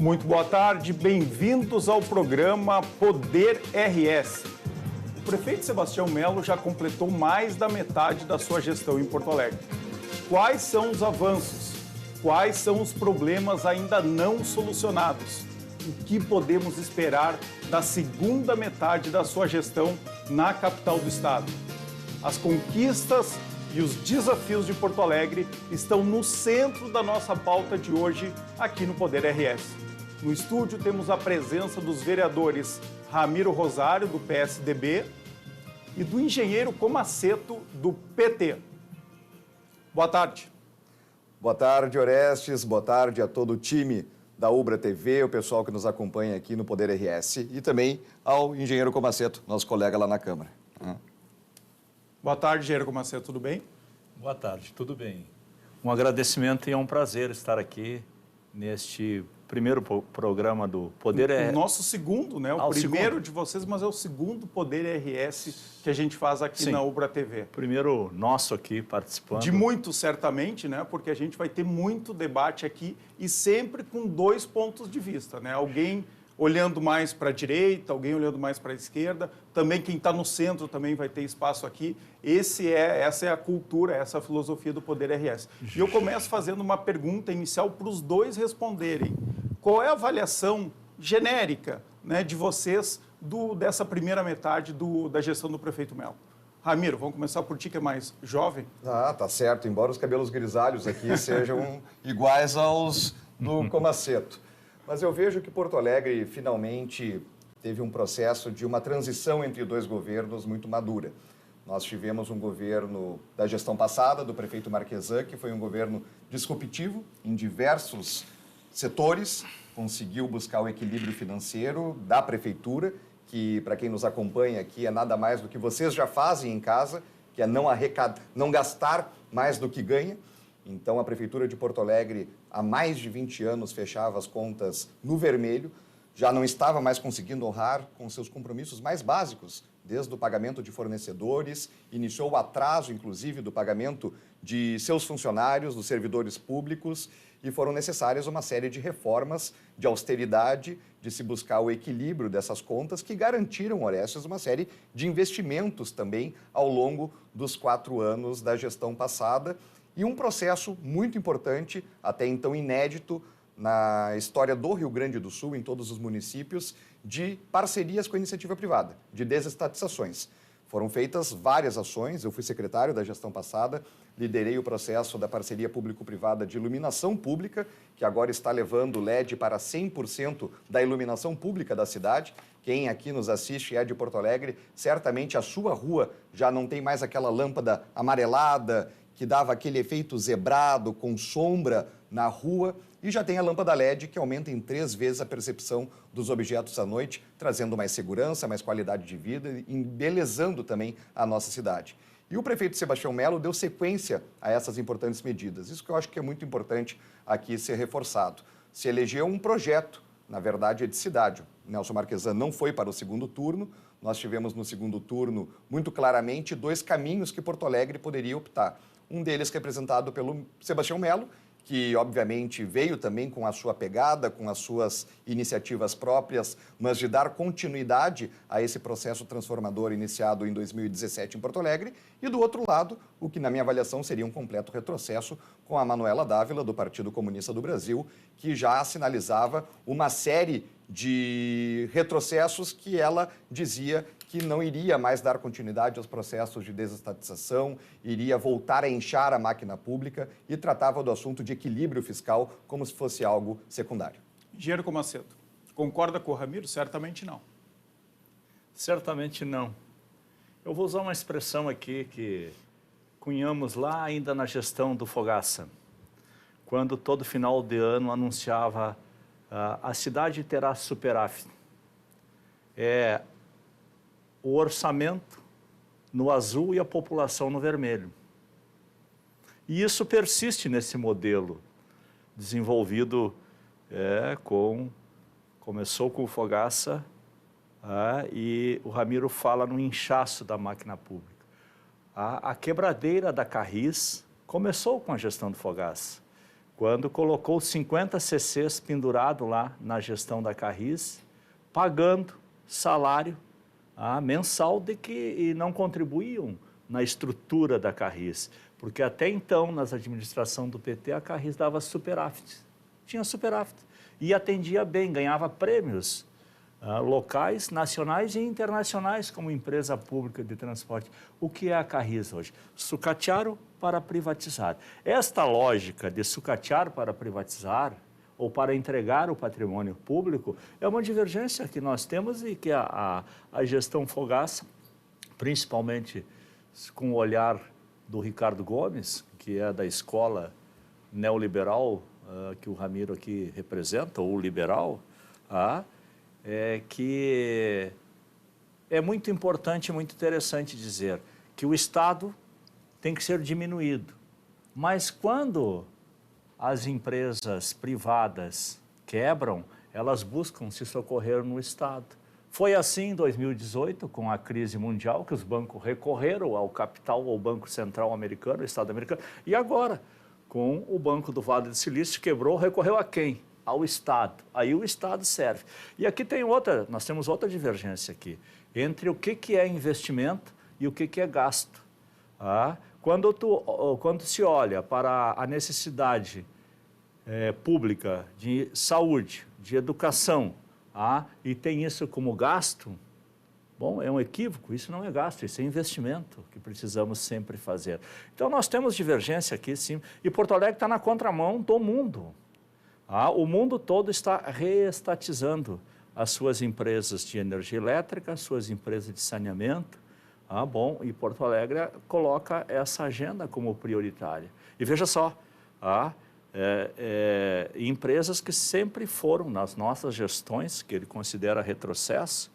Muito boa tarde, bem-vindos ao programa Poder RS. O prefeito Sebastião Melo já completou mais da metade da sua gestão em Porto Alegre. Quais são os avanços? Quais são os problemas ainda não solucionados? O que podemos esperar da segunda metade da sua gestão na capital do estado? As conquistas e os desafios de Porto Alegre estão no centro da nossa pauta de hoje aqui no Poder RS. No estúdio temos a presença dos vereadores Ramiro Rosário, do PSDB, e do engenheiro Comaceto, do PT. Boa tarde. Boa tarde, Orestes. Boa tarde a todo o time da Ubra TV, o pessoal que nos acompanha aqui no Poder RS e também ao engenheiro Comaceto, nosso colega lá na Câmara. Boa tarde, engenheiro Comaceto, tudo bem? Boa tarde, tudo bem. Um agradecimento e é um prazer estar aqui neste primeiro programa do Poder RS. O nosso segundo, né? O primeiro de vocês, mas é o segundo Poder RS que a gente faz aqui na Ubra TV. Primeiro nosso aqui participando. De muitos, certamente, né? Porque a gente vai ter muito debate aqui e sempre com dois pontos de vista, né? Alguém olhando mais para a direita, alguém olhando mais para a esquerda. Também quem está no centro também vai ter espaço aqui. Essa é a cultura, essa é a filosofia do Poder RS. E eu começo fazendo uma pergunta inicial para os dois responderem. Qual é a avaliação genérica, né, de vocês dessa primeira metade da gestão do prefeito Melo? Ramiro, vamos começar por ti, que é mais jovem. Tá certo. Embora os cabelos grisalhos aqui sejam iguais aos do Comaceto. Mas eu vejo que Porto Alegre finalmente teve um processo de uma transição entre dois governos muito madura. Nós tivemos um governo da gestão passada, do prefeito Marquesan, que foi um governo disruptivo em diversos setores, conseguiu buscar o equilíbrio financeiro da prefeitura, que para quem nos acompanha aqui é nada mais do que vocês já fazem em casa, que é não gastar mais do que ganha. Então, a Prefeitura de Porto Alegre, há mais de 20 anos, fechava as contas no vermelho, já não estava mais conseguindo honrar com seus compromissos mais básicos, desde o pagamento de fornecedores, iniciou o atraso, inclusive, do pagamento de seus funcionários, dos servidores públicos, e foram necessárias uma série de reformas de austeridade, de se buscar o equilíbrio dessas contas, que garantiram, Orestes, uma série de investimentos também ao longo dos 4 anos da gestão passada, e um processo muito importante, até então inédito, na história do Rio Grande do Sul, em todos os municípios, de parcerias com a iniciativa privada, de desestatizações. Foram feitas várias ações, eu fui secretário da gestão passada, liderei o processo da parceria público-privada de iluminação pública, que agora está levando o LED para 100% da iluminação pública da cidade. Quem aqui nos assiste é de Porto Alegre, certamente a sua rua já não tem mais aquela lâmpada amarelada, que dava aquele efeito zebrado, com sombra na rua, e já tem a lâmpada LED, que aumenta em 3 vezes a percepção dos objetos à noite, trazendo mais segurança, mais qualidade de vida e embelezando também a nossa cidade. E o prefeito Sebastião Melo deu sequência a essas importantes medidas. Isso que eu acho que é muito importante aqui ser reforçado. Se elegeu um projeto, na verdade é de cidade. O Nelson Marquesan não foi para o segundo turno, nós tivemos no segundo turno, muito claramente, 2 caminhos que Porto Alegre poderia optar. Um deles representado pelo Sebastião Melo, que obviamente veio também com a sua pegada, com as suas iniciativas próprias, mas de dar continuidade a esse processo transformador iniciado em 2017 em Porto Alegre. E do outro lado, o que na minha avaliação seria um completo retrocesso com a Manuela Dávila, do Partido Comunista do Brasil, que já sinalizava uma série de retrocessos que ela dizia que não iria mais dar continuidade aos processos de desestatização, iria voltar a inchar a máquina pública e tratava do assunto de equilíbrio fiscal como se fosse algo secundário. Engenheiro Comaceto, concorda com o Ramiro? Certamente não. Certamente não. Eu vou usar uma expressão aqui que cunhamos lá ainda na gestão do Fogaça, quando todo final de ano anunciava a cidade terá superávit. O orçamento no azul e a população no vermelho. E isso persiste nesse modelo desenvolvido começou com o Fogaça e o Ramiro fala no inchaço da máquina pública. A quebradeira da Carris começou com a gestão do Fogaça. quando colocou 50 CCs pendurado lá na gestão da Carris, pagando salário mensal e não contribuíam na estrutura da Carris, porque até então, nas administrações do PT, a Carris dava superávit, tinha superávit, e atendia bem, ganhava prêmios locais, nacionais e internacionais como empresa pública de transporte. O que é a Carris hoje? Sucatearam para privatizar. Esta lógica de sucatear para privatizar ou para entregar o patrimônio público é uma divergência que nós temos e que a gestão Fogaça, principalmente com o olhar do Ricardo Gomes, que é da escola neoliberal que o Ramiro aqui representa, ou liberal, que é muito importante e muito interessante dizer que o Estado tem que ser diminuído. Mas quando as empresas privadas quebram, elas buscam se socorrer no Estado. Foi assim em 2018, com a crise mundial, que os bancos recorreram ao capital, ao Banco Central americano, ao Estado americano, e agora, com o Banco do Vale do Silício, quebrou, recorreu a quem? Ao Estado. Aí o Estado serve. E aqui nós temos outra divergência aqui, entre o que é investimento e o que é gasto. Quando se olha para a necessidade pública de saúde, de educação, e tem isso como gasto, bom, é um equívoco, isso não é gasto, isso é investimento que precisamos sempre fazer. Então nós temos divergência aqui, sim, e Porto Alegre está na contramão do mundo. O mundo todo está reestatizando as suas empresas de energia elétrica, as suas empresas de saneamento, e Porto Alegre coloca essa agenda como prioritária. E veja só, empresas que sempre foram nas nossas gestões, que ele considera retrocesso,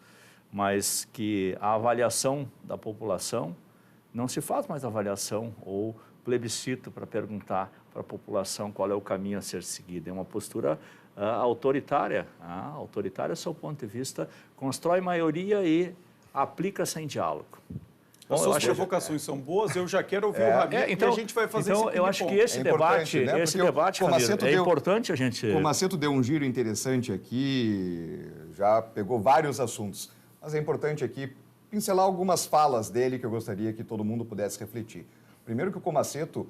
mas que a avaliação da população, não se faz mais avaliação ou plebiscito para perguntar para a população qual é o caminho a ser seguido. É uma postura autoritária, autoritária do seu ponto de vista, constrói maioria e aplica sem diálogo. As suas provocações são boas, eu já quero ouvir o Ramiro e a gente vai fazer esse eu acho que esse debate, né? Ramiro, é importante a gente... O Macedo deu um giro interessante aqui, já pegou vários assuntos, mas é importante aqui pincelar algumas falas dele que eu gostaria que todo mundo pudesse refletir. Primeiro que o Comaceto,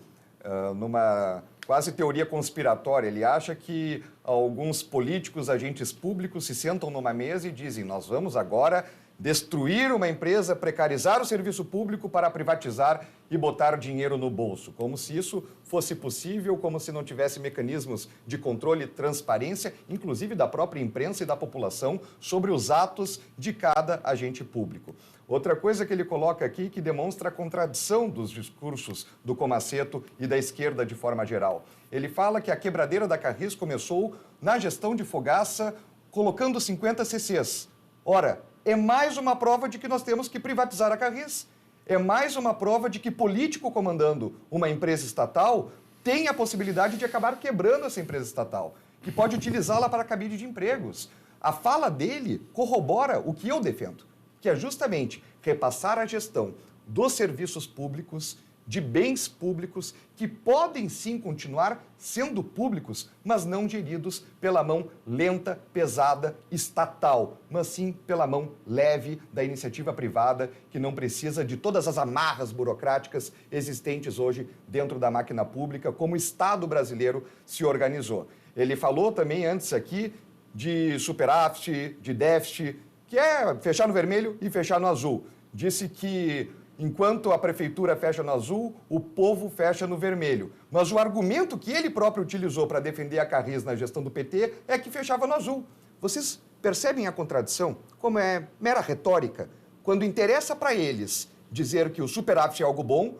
numa quase teoria conspiratória, ele acha que alguns políticos, agentes públicos se sentam numa mesa e dizem: nós vamos agora destruir uma empresa, precarizar o serviço público para privatizar e botar dinheiro no bolso. Como se isso fosse possível, como se não tivesse mecanismos de controle e transparência, inclusive da própria imprensa e da população, sobre os atos de cada agente público. Outra coisa que ele coloca aqui que demonstra a contradição dos discursos do Comaceto e da esquerda de forma geral. Ele fala que a quebradeira da Carris começou na gestão de Fogaça, colocando 50 CCs. Ora, é mais uma prova de que nós temos que privatizar a Carris. É mais uma prova de que político comandando uma empresa estatal tem a possibilidade de acabar quebrando essa empresa estatal, que pode utilizá-la para cabide de empregos. A fala dele corrobora o que eu defendo, que é justamente repassar a gestão dos serviços públicos, de bens públicos, que podem sim continuar sendo públicos, mas não geridos pela mão lenta, pesada, estatal, mas sim pela mão leve da iniciativa privada, que não precisa de todas as amarras burocráticas existentes hoje dentro da máquina pública, como o Estado brasileiro se organizou. Ele falou também antes aqui de superávit, de déficit, que é fechar no vermelho e fechar no azul. Disse que enquanto a prefeitura fecha no azul, o povo fecha no vermelho. Mas o argumento que ele próprio utilizou para defender a Carris na gestão do PT é que fechava no azul. Vocês percebem a contradição? Como é mera retórica? Quando interessa para eles dizer que o superávit é algo bom,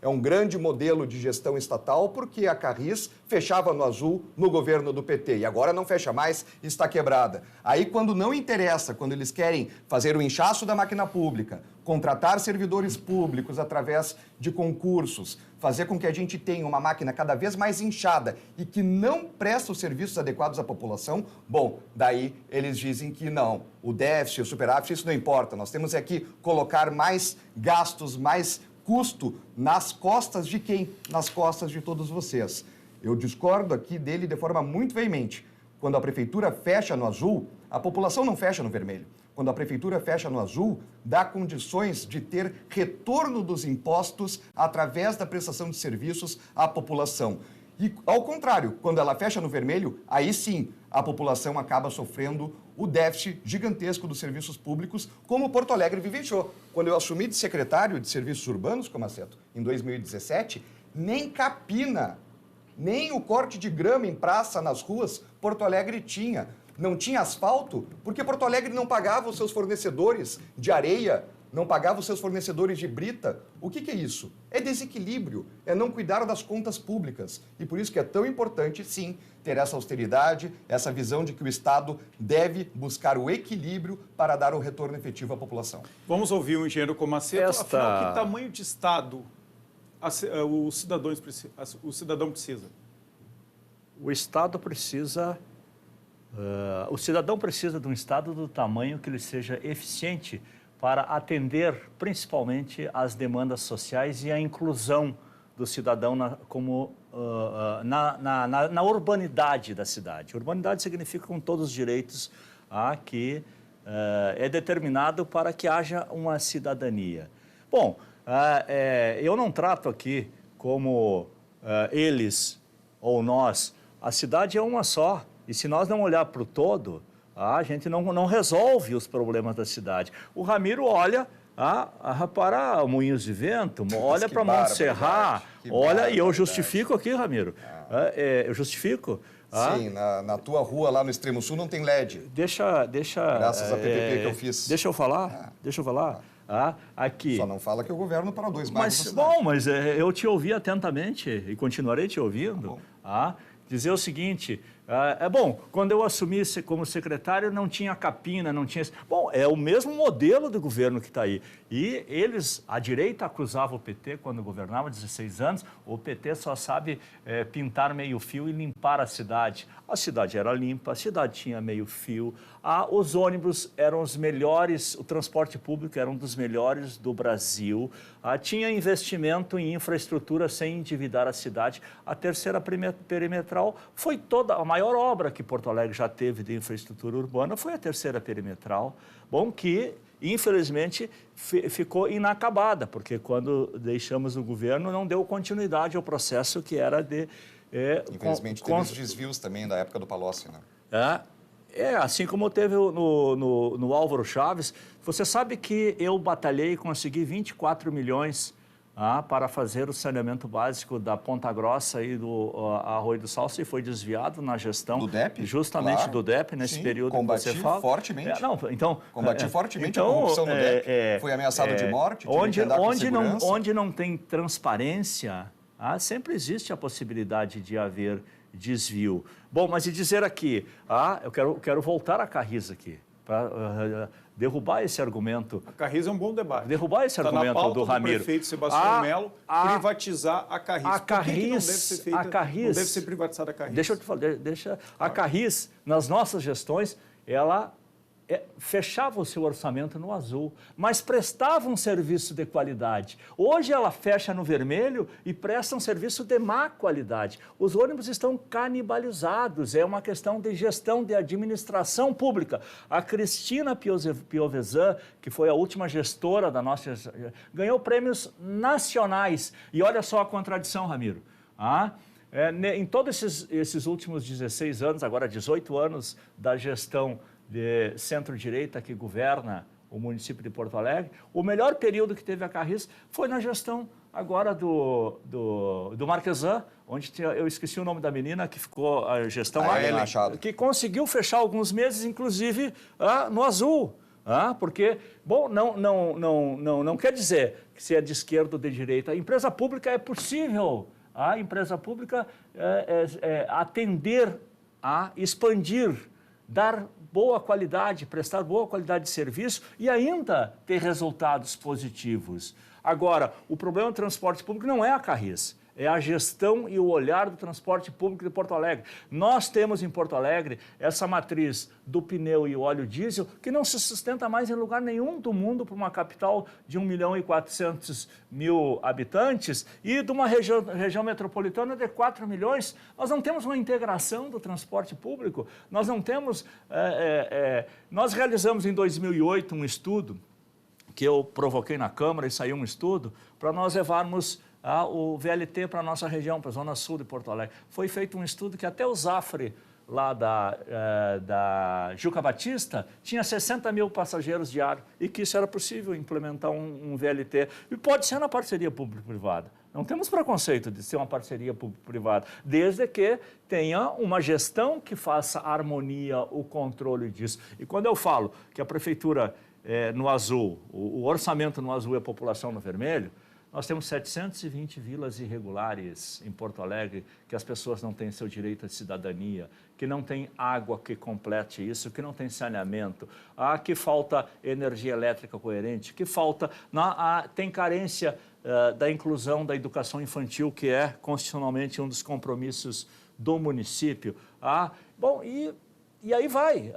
é um grande modelo de gestão estatal, porque a Carris fechava no azul no governo do PT e agora não fecha mais, está quebrada. Aí, quando não interessa, quando eles querem fazer o inchaço da máquina pública, contratar servidores públicos através de concursos, fazer com que a gente tenha uma máquina cada vez mais inchada e que não presta os serviços adequados à população, bom, daí eles dizem que não, o déficit, o superávit, isso não importa, nós temos aqui colocar mais gastos, mais custo nas costas de quem? Nas costas de todos vocês. Eu discordo aqui dele de forma muito veemente. Quando a prefeitura fecha no azul, a população não fecha no vermelho. Quando a prefeitura fecha no azul, dá condições de ter retorno dos impostos através da prestação de serviços à população. E, ao contrário, quando ela fecha no vermelho, aí sim a população acaba sofrendo o déficit gigantesco dos serviços públicos, como Porto Alegre vivenciou. Quando eu assumi de secretário de Serviços Urbanos, Comaceto, em 2017, nem capina, nem o corte de grama em praça nas ruas Porto Alegre tinha. Não tinha asfalto porque Porto Alegre não pagava os seus fornecedores de areia, não pagava os seus fornecedores de brita. O que é isso? É desequilíbrio, é não cuidar das contas públicas. E por isso que é tão importante, sim, ter essa austeridade, essa visão de que o Estado deve buscar o equilíbrio para dar o retorno efetivo à população. Vamos ouvir o engenheiro Comaceto. Afinal, que tamanho de Estado o cidadão precisa? O Estado precisa... o cidadão precisa de um Estado do tamanho que ele seja eficiente para atender principalmente as demandas sociais e a inclusão do cidadão na urbanidade da cidade. Urbanidade significa com todos os direitos que é determinado para que haja uma cidadania. Bom, eu não trato aqui como eles ou nós. A cidade é uma só. E se nós não olhar para o todo, a gente não resolve os problemas da cidade. O Ramiro olha para Moinhos de Vento, olha para Montserrat, olha, e eu justifico aqui, Ramiro, eu justifico. Sim, na tua rua lá no extremo sul não tem LED. Deixa graças à PPP que eu fiz. Deixa eu falar, aqui. Só não fala que o governo parou 2 bairros. Mas eu te ouvi atentamente e continuarei te ouvindo. Dizer o seguinte, quando eu assumi como secretário não tinha capina, não tinha... Bom, é o mesmo modelo do governo que está aí. E a direita acusava o PT quando governava 16 anos, o PT só sabe pintar meio fio e limpar a cidade. A cidade era limpa, a cidade tinha meio fio, os ônibus eram os melhores, o transporte público era um dos melhores do Brasil, tinha investimento em infraestrutura sem endividar a cidade. A terceira perimetral foi a maior obra que Porto Alegre já teve de infraestrutura urbana, foi a terceira perimetral, que infelizmente ficou inacabada, porque quando deixamos o governo não deu continuidade ao processo que era de... Infelizmente teve os desvios também da época do Palocci, né? Assim como teve no Álvaro Chaves. Você sabe que eu batalhei e consegui 24 milhões para fazer o saneamento básico da Ponta Grossa e do Arroio do Salso, e foi desviado na gestão do DEP? Justamente claro. Do DEP, nesse período que você fala. Fortemente. Combati fortemente então, a corrupção no DEP. Fui ameaçado de morte, onde não tem transparência, sempre existe a possibilidade de haver desvio. Bom, mas e dizer aqui, eu quero voltar a Carris aqui, para derrubar esse argumento. A Carris é um bom debate. Derrubar esse argumento do Ramiro. Do prefeito Sebastião Melo, privatizar a Carris. Por que não deve ser feita, não deve ser privatizada a Carris? Deixa eu te falar, a Carris, nas nossas gestões, ela fechava o seu orçamento no azul, mas prestava um serviço de qualidade. Hoje ela fecha no vermelho e presta um serviço de má qualidade. Os ônibus estão canibalizados, é uma questão de gestão, de administração pública. A Cristina Piovesan, que foi a última gestora da nossa... ganhou prêmios nacionais. E olha só a contradição, Ramiro. Em todos esses últimos 16 anos, agora 18 anos da gestão de centro-direita que governa o município de Porto Alegre, o melhor período que teve a Carris foi na gestão agora do Marquesan, onde eu esqueci o nome da menina que ficou a gestão que conseguiu fechar alguns meses, inclusive no azul. Porque, bom, não quer dizer que se é de esquerda ou de direita. A empresa pública é possível. A empresa pública atender expandir, dar boa qualidade, prestar boa qualidade de serviço e ainda ter resultados positivos. Agora, o problema do transporte público não é a Carris, é a gestão e o olhar do transporte público de Porto Alegre. Nós temos em Porto Alegre essa matriz do pneu e o óleo diesel que não se sustenta mais em lugar nenhum do mundo para uma capital de 1.400.000 habitantes e de uma região metropolitana de 4 milhões. Nós não temos uma integração do transporte público, nós não temos... Nós realizamos em 2008 um estudo que eu provoquei na Câmara e saiu um estudo para nós levarmos o VLT para a nossa região, para a Zona Sul de Porto Alegre. Foi feito um estudo que até o Zafre, lá da Juca Batista, tinha 60 mil passageiros diários e que isso era possível implementar um VLT. E pode ser na parceria público-privada. Não temos preconceito de ser uma parceria público-privada, desde que tenha uma gestão que faça harmonia, o controle disso. E quando eu falo que a prefeitura no azul, o orçamento no azul e a população no vermelho, nós temos 720 vilas irregulares em Porto Alegre, que as pessoas não têm seu direito de cidadania, que não tem água que complete isso, que não tem saneamento, que falta energia elétrica coerente, que falta, tem carência da inclusão da educação infantil, que é constitucionalmente um dos compromissos do município. Bom, e aí vai,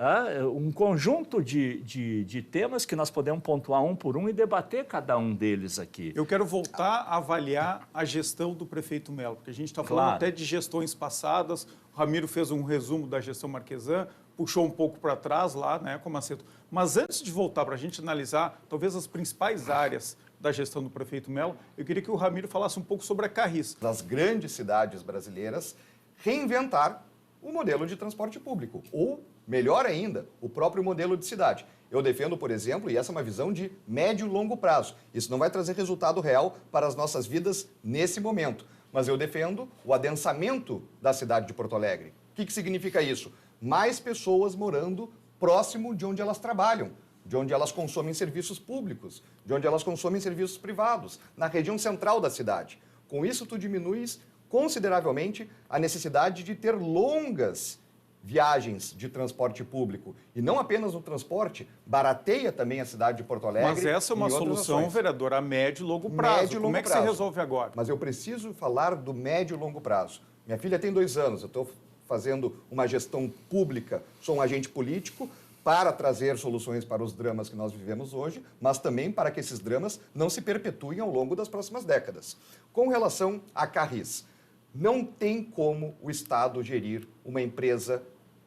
um conjunto de temas que nós podemos pontuar um por um e debater cada um deles aqui. Eu quero voltar a avaliar a gestão do prefeito Melo, porque a gente está falando até de gestões passadas, o Ramiro fez um resumo da gestão Marquesan, puxou um pouco para trás lá, né, como Macedo. Mas antes de voltar para a gente analisar talvez as principais áreas da gestão do prefeito Melo, eu queria que o Ramiro falasse um pouco sobre a Carris. Das grandes cidades brasileiras, reinventar o modelo de transporte público, ou, melhor ainda, o próprio modelo de cidade. Eu defendo, por exemplo, e essa é uma visão de médio e longo prazo. Isso não vai trazer resultado real para as nossas vidas nesse momento. Mas eu defendo o adensamento da cidade de Porto Alegre. O que significa isso? Mais pessoas morando próximo de onde elas trabalham, de onde elas consomem serviços públicos, de onde elas consomem serviços privados, na região central da cidade. Com isso, tu diminuis consideravelmente a necessidade de ter longas viagens de transporte público. E não apenas o transporte, barateia também a cidade de Porto Alegre. Mas essa é uma solução, vereador, a médio e longo prazo. Médio e longo Como é que prazo. se resolve agora? Mas eu preciso falar do médio e longo prazo. Minha filha tem 2 anos, eu estou fazendo uma gestão pública, sou um agente político para trazer soluções para os dramas que nós vivemos hoje, mas também para que esses dramas não se perpetuem ao longo das próximas décadas. Com relação à Carris, não tem como o Estado gerir uma empresa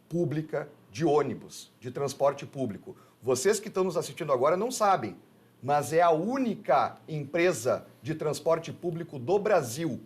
pública de ônibus, de transporte público. Vocês que estão nos assistindo agora não sabem, mas é a única empresa de transporte público do Brasil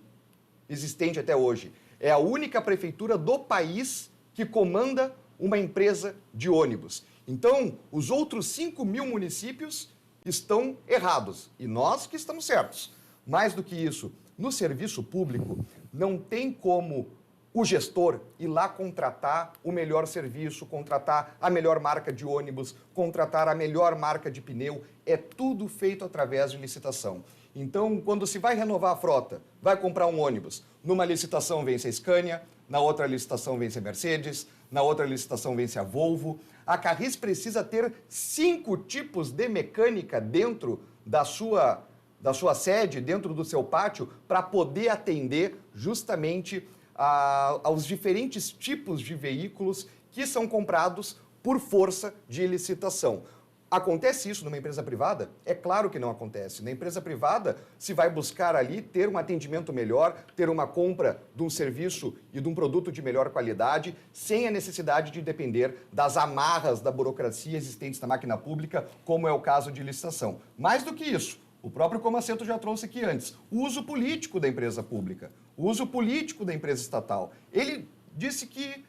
existente até hoje. É a única prefeitura do país que comanda uma empresa de ônibus. Então, os outros 5 mil municípios estão errados e nós que estamos certos. Mais do que isso, no serviço público, não tem como o gestor ir lá contratar o melhor serviço, contratar a melhor marca de ônibus, contratar a melhor marca de pneu. É tudo feito através de licitação. Então, quando se vai renovar a frota, vai comprar um ônibus, numa licitação vence a Scania, na outra licitação vence a Mercedes, na outra licitação vence a Volvo. A Carris precisa ter 5 tipos de mecânica dentro da sua sede, dentro do seu pátio, para poder atender justamente aos diferentes tipos de veículos que são comprados por força de licitação. Acontece isso numa empresa privada? É claro que não acontece. Na empresa privada, se vai buscar ali ter um atendimento melhor, ter uma compra de um serviço e de um produto de melhor qualidade, sem a necessidade de depender das amarras da burocracia existentes na máquina pública, como é o caso de licitação. Mais do que isso, o próprio Comaceto já trouxe aqui antes, o uso político da empresa pública, o uso político da empresa estatal. Ele disse que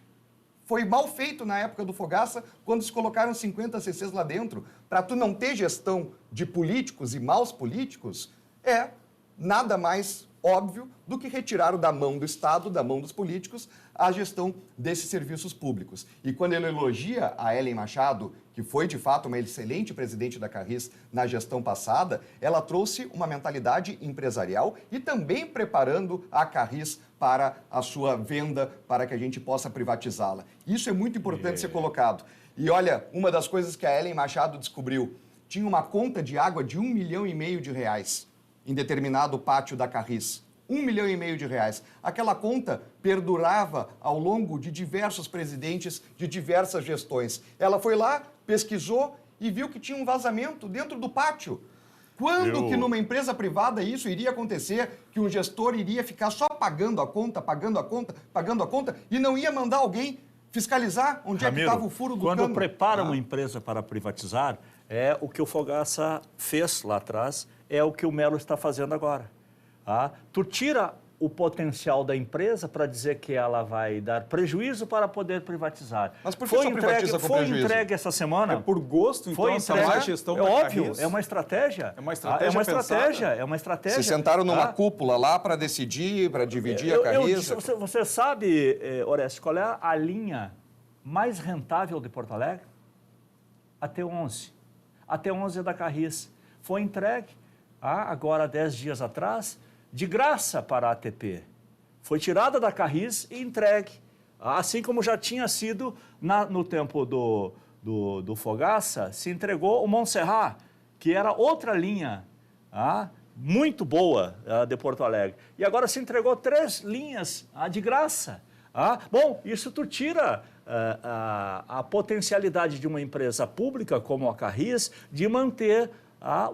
foi mal feito na época do Fogaça, quando se colocaram 50 CCs lá dentro, para tu não ter gestão de políticos e maus políticos, é nada mais óbvio do que retirar da mão do Estado, da mão dos políticos, a gestão desses serviços públicos. E quando ele elogia a Ellen Machado, que foi de fato uma excelente presidente da Carris na gestão passada, ela trouxe uma mentalidade empresarial e também preparando a Carris para a sua venda, para que a gente possa privatizá-la. Isso é muito importante ser colocado. E olha, uma das coisas que a Ellen Machado descobriu, tinha uma conta de água de R$1,5 milhão em determinado pátio da Carris. 1,5 milhão de reais. Aquela conta perdurava ao longo de diversos presidentes, de diversas gestões. Ela foi lá, pesquisou e viu que tinha um vazamento dentro do pátio. Quando que numa empresa privada isso iria acontecer, que um gestor iria ficar só pagando a conta, e não ia mandar alguém fiscalizar onde é que estava o furo do cano? Quando prepara uma empresa para privatizar, é o que o Fogaça fez lá atrás, é o que o Melo está fazendo agora. Tu tira o potencial da empresa para dizer que ela vai dar prejuízo para poder privatizar. Mas por que só privatiza com prejuízo? Foi entregue essa semana. É por gosto, então, foi essa entregue, má gestão é da óbvio, Carris? é uma estratégia. É uma estratégia é uma estratégia. Se sentaram numa cúpula lá para decidir, para dividir a Carris. Você sabe, Orestes, qual é a linha mais rentável de Porto Alegre? A T11. A T11 é da Carris. Foi entregue, agora 10 dias atrás, de graça para a ATP. Foi tirada da Carris e entregue. Assim como já tinha sido no tempo do Fogaça, se entregou o Montserrat, que era outra linha muito boa de Porto Alegre. E agora se entregou 3 linhas de graça. Bom, isso tu tira a potencialidade de uma empresa pública como a Carris de manter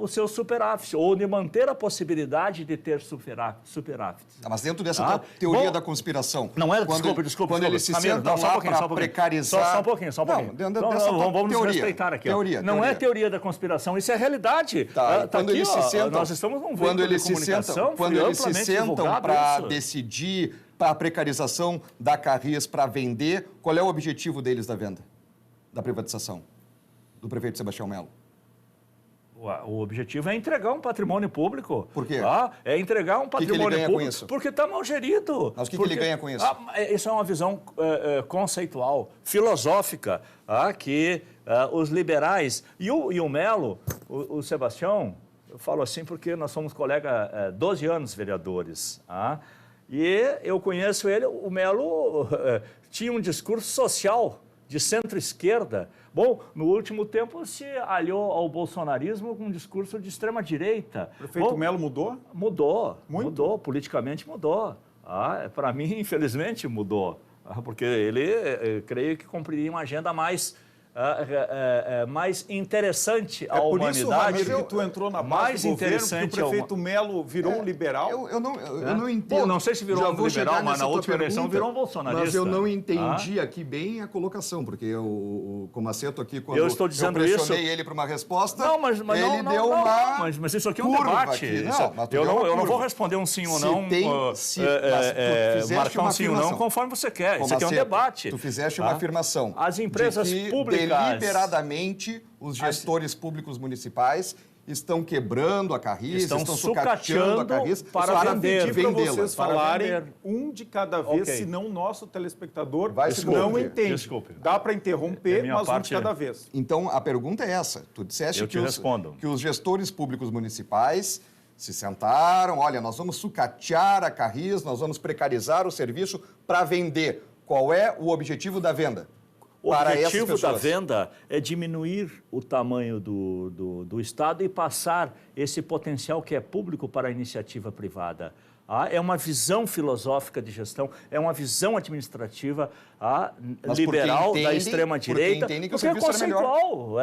os seus superávites, ou de manter a possibilidade de ter superávites. Mas dentro dessa teoria da conspiração... Não é, desculpa. Quando eles se sentam lá para precarizar... Só um pouquinho. Vamos nos respeitar aqui. Não é teoria da conspiração, isso é realidade. Quando eles se sentam... Nós estamos num veículo de comunicação quando eles se sentam para decidir a precarização da Carris para vender, qual é o objetivo deles da venda? Da privatização? Do prefeito Sebastião Melo? O objetivo é entregar um patrimônio público. Por quê? É entregar um patrimônio que ele ganha público com isso? porque está mal gerido. Mas o que ele ganha com isso? Isso é uma visão conceitual, filosófica, que os liberais... E o Melo, o Sebastião, eu falo assim porque nós somos colegas 12 anos vereadores. E eu conheço ele, o Melo tinha um discurso social de centro-esquerda. Bom, no último tempo se aliou ao bolsonarismo com um discurso de extrema-direita. O prefeito Melo mudou? Mudou, politicamente mudou. Para mim, infelizmente, mudou. Porque ele, creio que cumpriria uma agenda mais interessante à humanidade. É por isso, Ramiro, que tu entrou na base do governo, porque o prefeito Melo virou um liberal? Eu não entendo. Bom, não sei se virou um liberal, mas na última eleição virou um bolsonarista. Mas eu não entendi aqui bem a colocação, porque o Comaceto aqui, quando eu pressionei ele para uma resposta, ele deu uma Mas isso aqui é um debate. Eu não vou responder um sim ou não, marcar um sim ou não, conforme você quer. Isso aqui é um debate. Tu fizeste uma afirmação. As empresas públicas... Deliberadamente, os gestores públicos municipais estão quebrando a Carris, estão sucateando a Carris para vender. Para vocês falarem vender. Um de cada vez, senão o nosso telespectador não entende. Desculpe. Dá para interromper, mas um de cada vez. Então, a pergunta é essa. Tu disseste que os gestores públicos municipais se sentaram, olha, nós vamos sucatear a Carris, nós vamos precarizar o serviço para vender. Qual é o objetivo da venda? O objetivo da venda é diminuir o tamanho do Estado e passar esse potencial que é público para a iniciativa privada. É uma visão filosófica de gestão, é uma visão administrativa liberal da extrema-direita, porque é conceitual.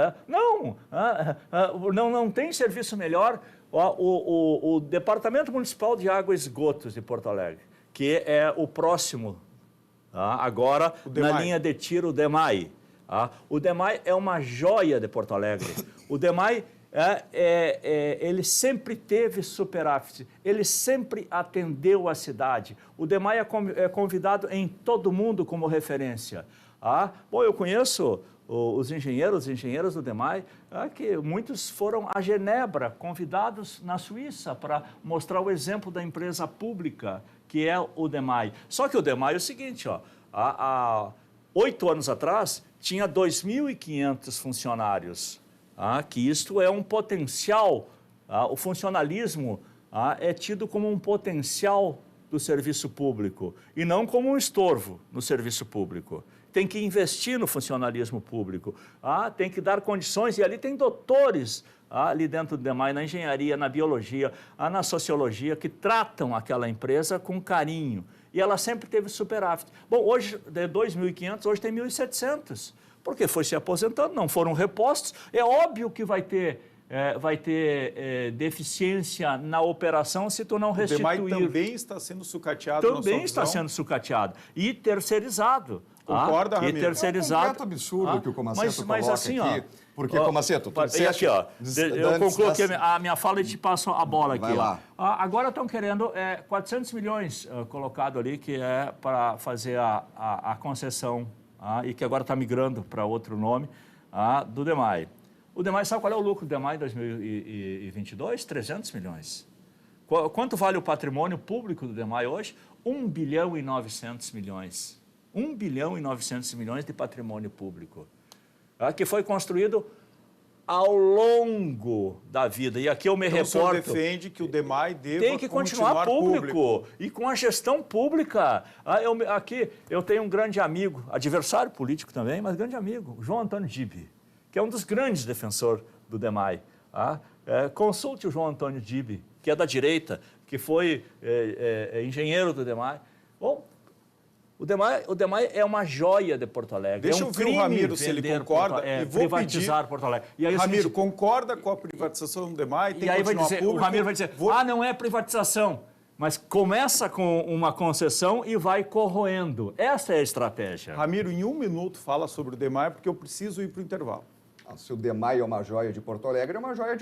Não tem serviço melhor. O Departamento Municipal de Água e Esgotos de Porto Alegre, que é o próximo... agora, na linha de tiro, o DEMAI. O DEMAI é uma joia de Porto Alegre. O DEMAI, ele sempre teve superávit, ele sempre atendeu a cidade. O DEMAI é convidado em todo mundo como referência. Bom, eu conheço os engenheiros do DEMAI, que muitos foram a Genebra, convidados na Suíça para mostrar o exemplo da empresa pública, que é o DEMAI. Só que o DEMAI é o seguinte, há 8 anos atrás, tinha 2.500 funcionários, que isto é um potencial, o funcionalismo é tido como um potencial do serviço público e não como um estorvo no serviço público. Tem que investir no funcionalismo público, tem que dar condições, e ali tem doutores ali dentro do DEMAI, na engenharia, na biologia, na sociologia, que tratam aquela empresa com carinho. E ela sempre teve superávit. Bom, hoje, de 2.500, hoje tem 1.700. Porque foi se aposentando, não foram repostos. É óbvio que vai ter deficiência na operação se tu não restituir. O DEMAI também está sendo sucateado, na sua Também está visão? sendo sucateado. E terceirizado. Concorda, E Ramiro? terceirizado. É um completo absurdo que o Comaceto mas coloca assim, aqui. Porque, Comaceto, tu e disseste... aqui, eu concluo aqui a minha fala e te passo a bola aqui. Vai lá. Agora estão querendo 400 milhões colocado ali, que é para fazer a concessão, e que agora está migrando para outro nome, do DEMAI. O DEMAI, sabe qual é o lucro do DEMAI em 2022? 300 milhões. Quanto vale o patrimônio público do DEMAI hoje? 1 bilhão e 900 milhões. 1 bilhão e 900 milhões de patrimônio público, que foi construído ao longo da vida. E aqui eu me reporto... O senhor defende que o DEMAI deva tem que continuar público. E com a gestão pública. Aqui eu tenho um grande amigo, adversário político também, mas grande amigo, João Antônio Dibi, que é um dos grandes defensores do DEMAI. Consulte o João Antônio Dibi, que é da direita, que foi engenheiro do DEMAI. Bom, o DEMAI é uma joia de Porto Alegre. Deixa eu ver o Ramiro se ele concorda e vou privatizar Porto Alegre. E aí, Ramiro, concorda com a privatização do DEMAI? Tem e aí que continuar público? o Ramiro vai dizer, não é privatização, mas começa com uma concessão e vai corroendo. Essa é a estratégia. Ramiro, em 1 minuto fala sobre o DEMAI, porque eu preciso ir para o intervalo. Se o DEMAI é uma joia de Porto Alegre, é uma joia de...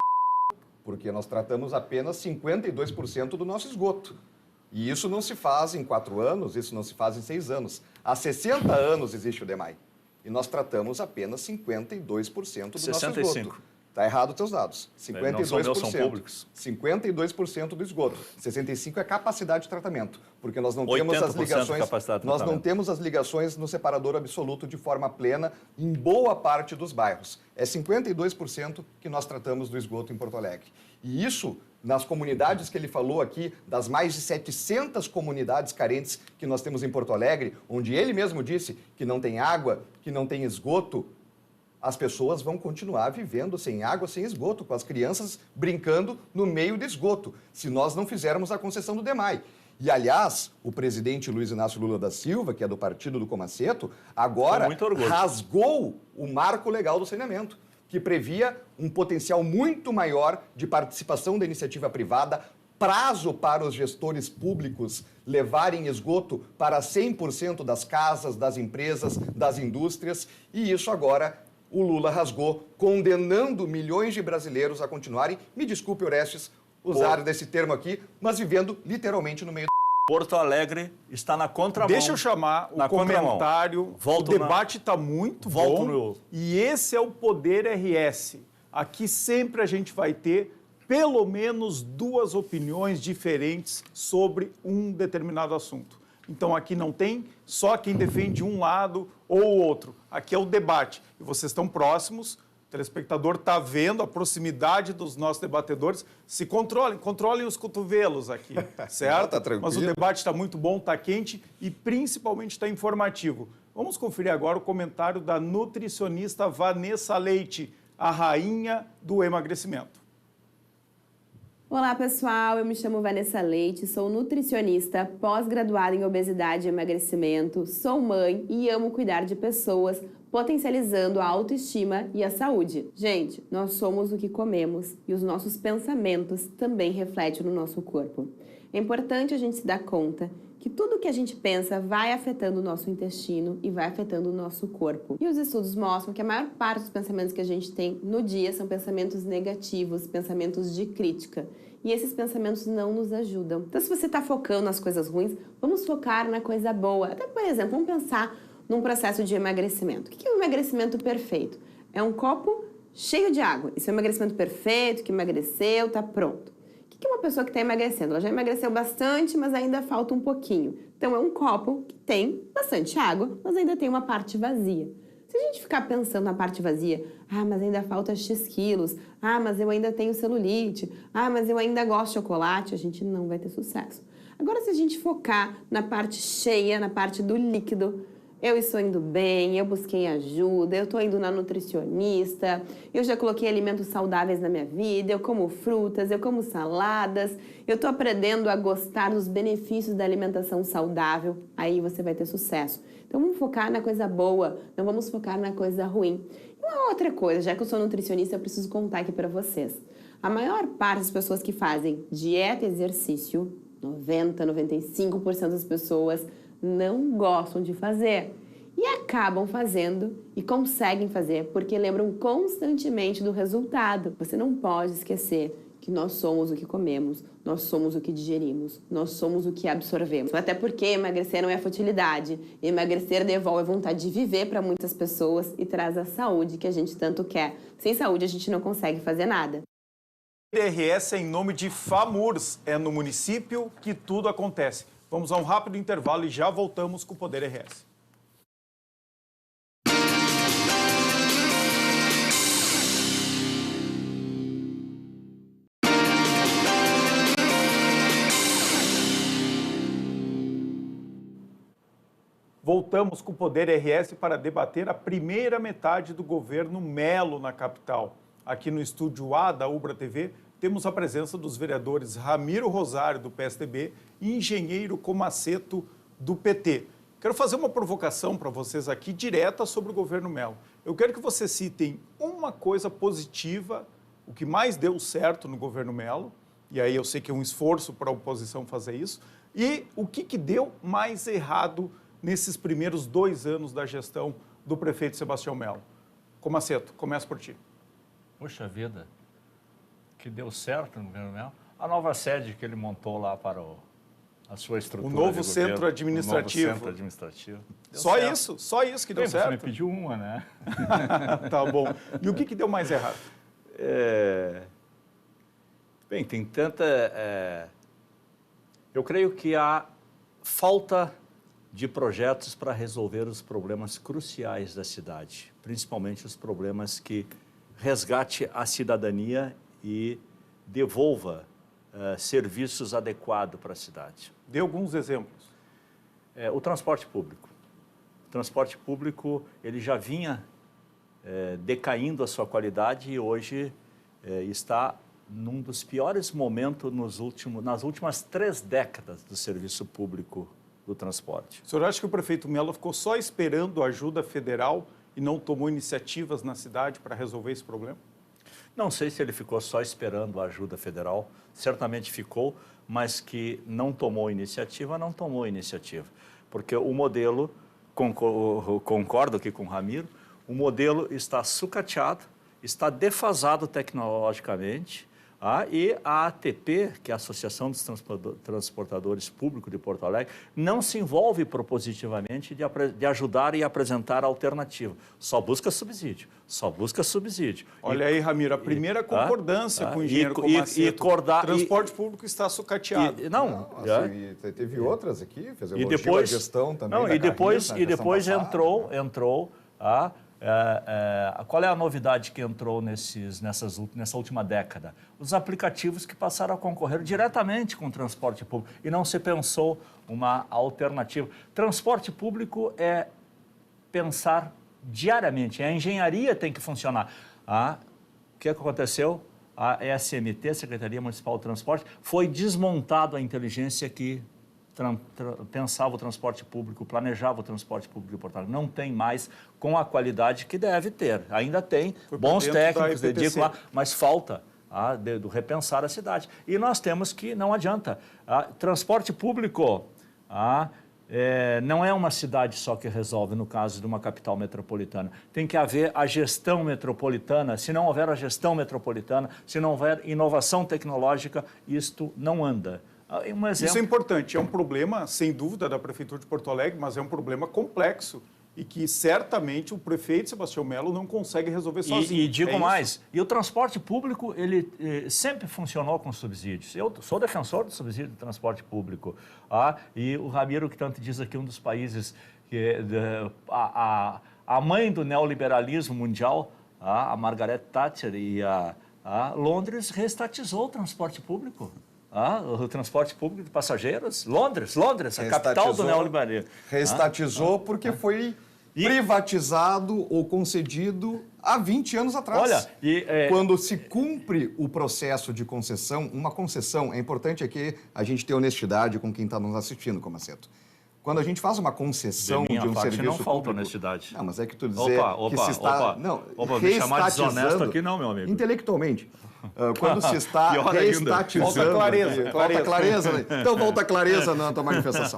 porque nós tratamos apenas 52% do nosso esgoto. E isso não se faz em 4 anos, isso não se faz em 6 anos. Há 60 anos existe o DEMAI. E nós tratamos apenas 52% do 65%. nosso esgoto. Está errado os teus dados. 52%. Não são meus, são públicos. 52% do esgoto. 65% é capacidade de tratamento. Porque nós não temos as ligações. Nós não temos as ligações no separador absoluto de forma plena em boa parte dos bairros. É 52% que nós tratamos do esgoto em Porto Alegre. E isso, nas comunidades que ele falou aqui, das mais de 700 comunidades carentes que nós temos em Porto Alegre, onde ele mesmo disse que não tem água, que não tem esgoto, as pessoas vão continuar vivendo sem água, sem esgoto, com as crianças brincando no meio de esgoto, se nós não fizermos a concessão do DEMAI. E, aliás, o presidente Luiz Inácio Lula da Silva, que é do partido do Comaceto, agora rasgou o marco legal do saneamento, que previa um potencial muito maior de participação da iniciativa privada, prazo para os gestores públicos levarem esgoto para 100% das casas, das empresas, das indústrias, e isso agora o Lula rasgou, condenando milhões de brasileiros a continuarem, me desculpe, Orestes, usar desse termo aqui, mas vivendo literalmente no meio Porto Alegre está na contramão. Deixa eu chamar o comentário. O debate está muito bom. E esse é o Poder RS. Aqui sempre a gente vai ter pelo menos 2 opiniões diferentes sobre um determinado assunto. Então aqui não tem só quem defende um lado ou outro. Aqui é o debate. E vocês estão próximos. O telespectador está vendo a proximidade dos nossos debatedores. Se controlem os cotovelos aqui, certo? Tá tranquilo. Mas o debate está muito bom, está quente e principalmente está informativo. Vamos conferir agora o comentário da nutricionista Vanessa Leite, a rainha do emagrecimento. Olá pessoal, eu me chamo Vanessa Leite, sou nutricionista, pós-graduada em obesidade e emagrecimento, sou mãe e amo cuidar de pessoas, potencializando a autoestima e a saúde. Gente, nós somos o que comemos e os nossos pensamentos também refletem no nosso corpo. É importante a gente se dar conta que tudo que a gente pensa vai afetando o nosso intestino e vai afetando o nosso corpo. E os estudos mostram que a maior parte dos pensamentos que a gente tem no dia são pensamentos negativos, pensamentos de crítica. E esses pensamentos não nos ajudam. Então, se você está focando nas coisas ruins, vamos focar na coisa boa. Até, por exemplo, vamos pensar num processo de emagrecimento. O que é um emagrecimento perfeito? É um copo cheio de água. Isso é um emagrecimento perfeito, que emagreceu, está pronto. O que é uma pessoa que está emagrecendo? Ela já emagreceu bastante, mas ainda falta um pouquinho. Então, é um copo que tem bastante água, mas ainda tem uma parte vazia. Se a gente ficar pensando na parte vazia, mas ainda falta X quilos, mas eu ainda tenho celulite, mas eu ainda gosto de chocolate, a gente não vai ter sucesso. Agora, se a gente focar na parte cheia, na parte do líquido, eu estou indo bem, eu busquei ajuda, eu estou indo na nutricionista, eu já coloquei alimentos saudáveis na minha vida, eu como frutas, eu como saladas, eu estou aprendendo a gostar dos benefícios da alimentação saudável, aí você vai ter sucesso. Então vamos focar na coisa boa, não vamos focar na coisa ruim. E uma outra coisa, já que eu sou nutricionista, eu preciso contar aqui para vocês. A maior parte das pessoas que fazem dieta e exercício, 90, 95% das pessoas não gostam de fazer e acabam fazendo e conseguem fazer porque lembram constantemente do resultado. Você não pode esquecer que nós somos o que comemos, nós somos o que digerimos, nós somos o que absorvemos. Até porque emagrecer não é futilidade. Emagrecer devolve a vontade de viver para muitas pessoas e traz a saúde que a gente tanto quer. Sem saúde a gente não consegue fazer nada. RS é em nome de FAMURS, é no município que tudo acontece. Vamos a um rápido intervalo e já voltamos com o Poder RS. Voltamos com o Poder RS para debater a primeira metade do governo Melo na capital. Aqui no estúdio A da Ubra TV, temos a presença dos vereadores Ramiro Rosário, do PSDB, e Engenheiro Comaceto, do PT. Quero fazer uma provocação para vocês aqui, direta sobre o governo Melo. Eu quero que vocês citem uma coisa positiva, o que mais deu certo no governo Melo, e aí eu sei que é um esforço para a oposição fazer isso, e o que deu mais errado nesses primeiros 2 anos da gestão do prefeito Sebastião Melo. Comaceto, começa por ti. Puxa vida, que deu certo no governo Melo. A nova sede que ele montou lá para a sua estrutura. O novo centro administrativo. O novo centro administrativo. Só isso que deu certo? Você me pediu uma, né? Tá bom. E o que deu mais errado? Bem, tem tanta... Eu creio que há falta de projetos para resolver os problemas cruciais da cidade, principalmente os problemas que resgate a cidadania e devolva serviços adequados para a cidade. Dê alguns exemplos. O transporte público. O transporte público ele já vinha decaindo a sua qualidade e hoje está num dos piores momentos nas últimas 3 décadas do serviço público do transporte. O senhor acha que o prefeito Melo ficou só esperando a ajuda federal e não tomou iniciativas na cidade para resolver esse problema? Não sei se ele ficou só esperando a ajuda federal, certamente ficou, mas que não tomou iniciativa, porque o modelo, concordo aqui com o Ramiro, o modelo está sucateado, está defasado tecnologicamente, e a ATP, que é a Associação dos Transportadores Públicos de Porto Alegre, não se envolve propositivamente de ajudar e apresentar alternativa. Só busca subsídio. Olha aí, Ramiro, a primeira concordância com o engenheiro Comaceto. O transporte público está sucateado. Teve outras aqui, fez e depois, a gestão também. E depois entrou qual é a novidade que entrou nessa última década? Os aplicativos que passaram a concorrer diretamente com o transporte público e não se pensou uma alternativa. Transporte público é pensar diariamente, a engenharia tem que funcionar. O que aconteceu? A SMT, Secretaria Municipal de Transporte, foi desmontado a inteligência que pensava o transporte público, planejava o transporte público de Porto Alegre. Não tem mais com a qualidade que deve ter. Ainda tem bons técnicos, dedicam lá, mas falta do repensar a cidade. E nós temos que, não adianta, transporte público não é uma cidade só que resolve, no caso de uma capital metropolitana. Tem que haver a gestão metropolitana. Se não houver a gestão metropolitana, se não houver inovação tecnológica, isto não anda. Isso é importante, é um problema, sem dúvida, da Prefeitura de Porto Alegre, mas é um problema complexo e que certamente o prefeito Sebastião Melo não consegue resolver sozinho. E digo mais, e o transporte público, ele sempre funcionou com subsídios. Eu sou defensor do subsídio do transporte público. E o Ramiro, que tanto diz aqui, um dos países, a mãe do neoliberalismo mundial, a Margaret Thatcher e a Londres reestatizou o transporte público. o transporte público de passageiros. Londres, a capital do neoliberalismo. Reestatizou porque foi privatizado ou concedido há 20 anos atrás. Olha, quando se cumpre o processo de concessão, uma concessão, é importante aqui a gente ter honestidade com quem está nos assistindo, Comaceto. Quando a gente faz uma concessão de um serviço não falta público, honestidade. Não, mas é que tu dizer que se está me chamar desonesto aqui não, meu amigo. Intelectualmente. Quando se está reestatizando... Falta clareza. Falta clareza. Né? Então, falta clareza na tua manifestação.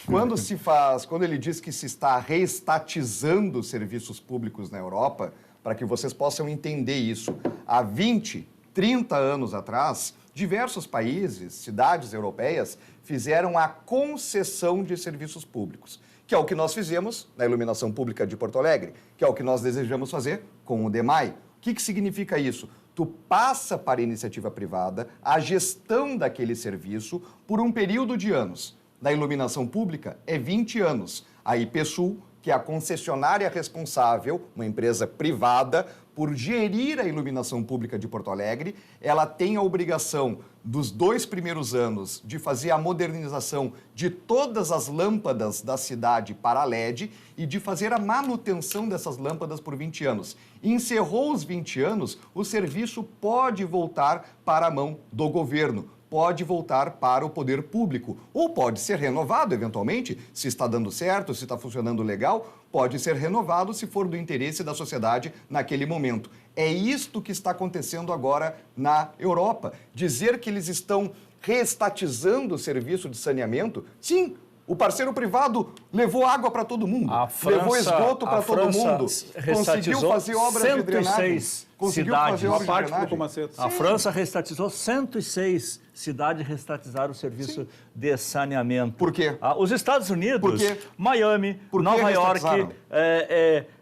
Quando ele diz que se está reestatizando serviços públicos na Europa, para que vocês possam entender isso, há 20, 30 anos atrás, diversos países, cidades europeias, fizeram a concessão de serviços públicos, que é o que nós fizemos na iluminação pública de Porto Alegre, que é o que nós desejamos fazer com o DEMAI. O que significa isso? Tu passa para a iniciativa privada a gestão daquele serviço por um período de anos. Na iluminação pública é 20 anos. A IPSul, que é a concessionária responsável, uma empresa privada, por gerir a iluminação pública de Porto Alegre, ela tem a obrigação dos 2 primeiros anos de fazer a modernização de todas as lâmpadas da cidade para LED e de fazer a manutenção dessas lâmpadas por 20 anos. Encerrou os 20 anos, o serviço pode voltar para a mão do governo, pode voltar para o poder público, ou pode ser renovado eventualmente, se está dando certo, se está funcionando legal, pode ser renovado se for do interesse da sociedade naquele momento. É isto que está acontecendo agora na Europa. Dizer que eles estão reestatizando o serviço de saneamento, sim, o parceiro privado levou água para todo mundo, levou esgoto para todo mundo, conseguiu fazer obras de drenagem. Conseguiu fazer uma parte do Comaceto. A França reestatizou 106 cidades, reestatizaram o serviço de saneamento. Por quê? Os Estados Unidos, Miami, Nova York,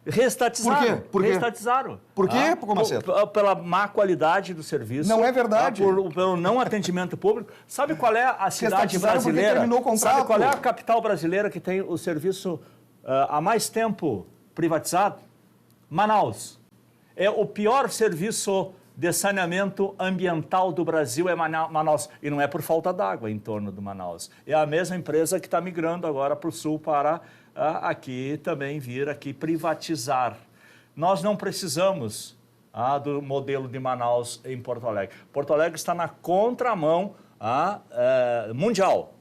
reestatizaram. Por quê? Reestatizaram. Por quê, Comaceto? Pela má qualidade do serviço. Não é verdade. Pelo não atendimento público. Sabe qual é a cidade brasileira? Terminou o contrato. Sabe qual é a capital brasileira que tem o serviço há mais tempo privatizado? Manaus. É o pior serviço de saneamento ambiental do Brasil é Manaus. E não é por falta d'água em torno do Manaus. É a mesma empresa que está migrando agora para o sul para aqui também vir aqui privatizar. Nós não precisamos do modelo de Manaus em Porto Alegre. Porto Alegre está na contramão mundial.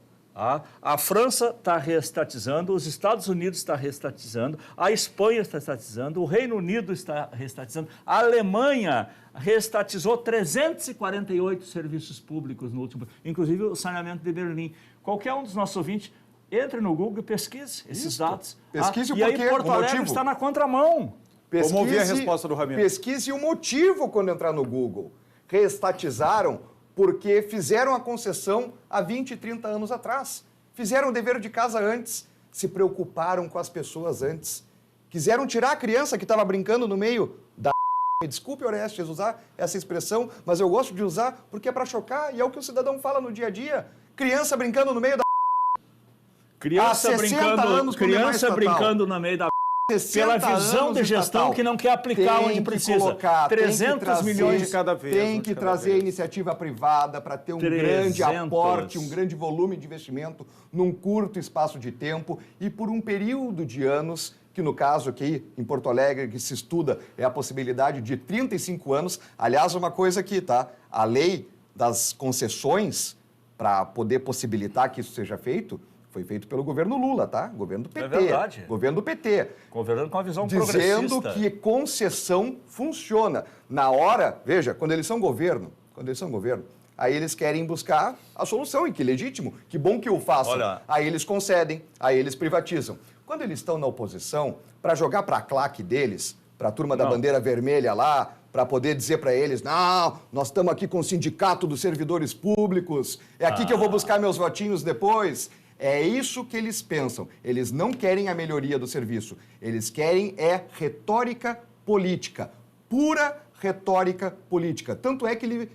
A França está reestatizando, os Estados Unidos está reestatizando, a Espanha está reestatizando, o Reino Unido está reestatizando, a Alemanha reestatizou 348 serviços públicos no último, inclusive o saneamento de Berlim. Qualquer um dos nossos ouvintes, entre no Google e pesquise esses dados. Pesquise o porquê, e aí Porto Alegre está na contramão. Vamos ouvir a resposta do Ramiro. Pesquise o motivo quando entrar no Google. Reestatizaram porque fizeram a concessão há 20, 30 anos atrás. Fizeram o dever de casa antes, se preocuparam com as pessoas antes. Quiseram tirar a criança que estava brincando no meio da... Me desculpe, Orestes, usar essa expressão, mas eu gosto de usar porque é para chocar e é o que o cidadão fala no dia a dia. Criança brincando no meio da... Criança brincando no meio da... Pela visão de gestão que não quer aplicar onde precisa. 300 milhões de cada vez. Tem que trazer a iniciativa privada para ter um grande aporte, um grande volume de investimento num curto espaço de tempo e por um período de anos, que no caso aqui em Porto Alegre, que se estuda, é a possibilidade de 35 anos. Aliás, uma coisa aqui, tá? A lei das concessões, para poder possibilitar que isso seja feito, foi feito pelo governo Lula, tá? Governo do PT. É verdade. Governo do PT. Governo com a visão progressista. Dizendo que concessão funciona. Na hora, veja, quando eles são governo, aí eles querem buscar a solução, e que legítimo, que bom que o façam. Olha... Aí eles concedem, aí eles privatizam. Quando eles estão na oposição, para jogar para a claque deles, para a turma da bandeira vermelha lá, para poder dizer para eles, não, nós estamos aqui com o sindicato dos servidores públicos, é aqui que eu vou buscar meus votinhos depois... É isso que eles pensam. Eles não querem a melhoria do serviço. Eles querem retórica política. Pura retórica política. Tanto é que ele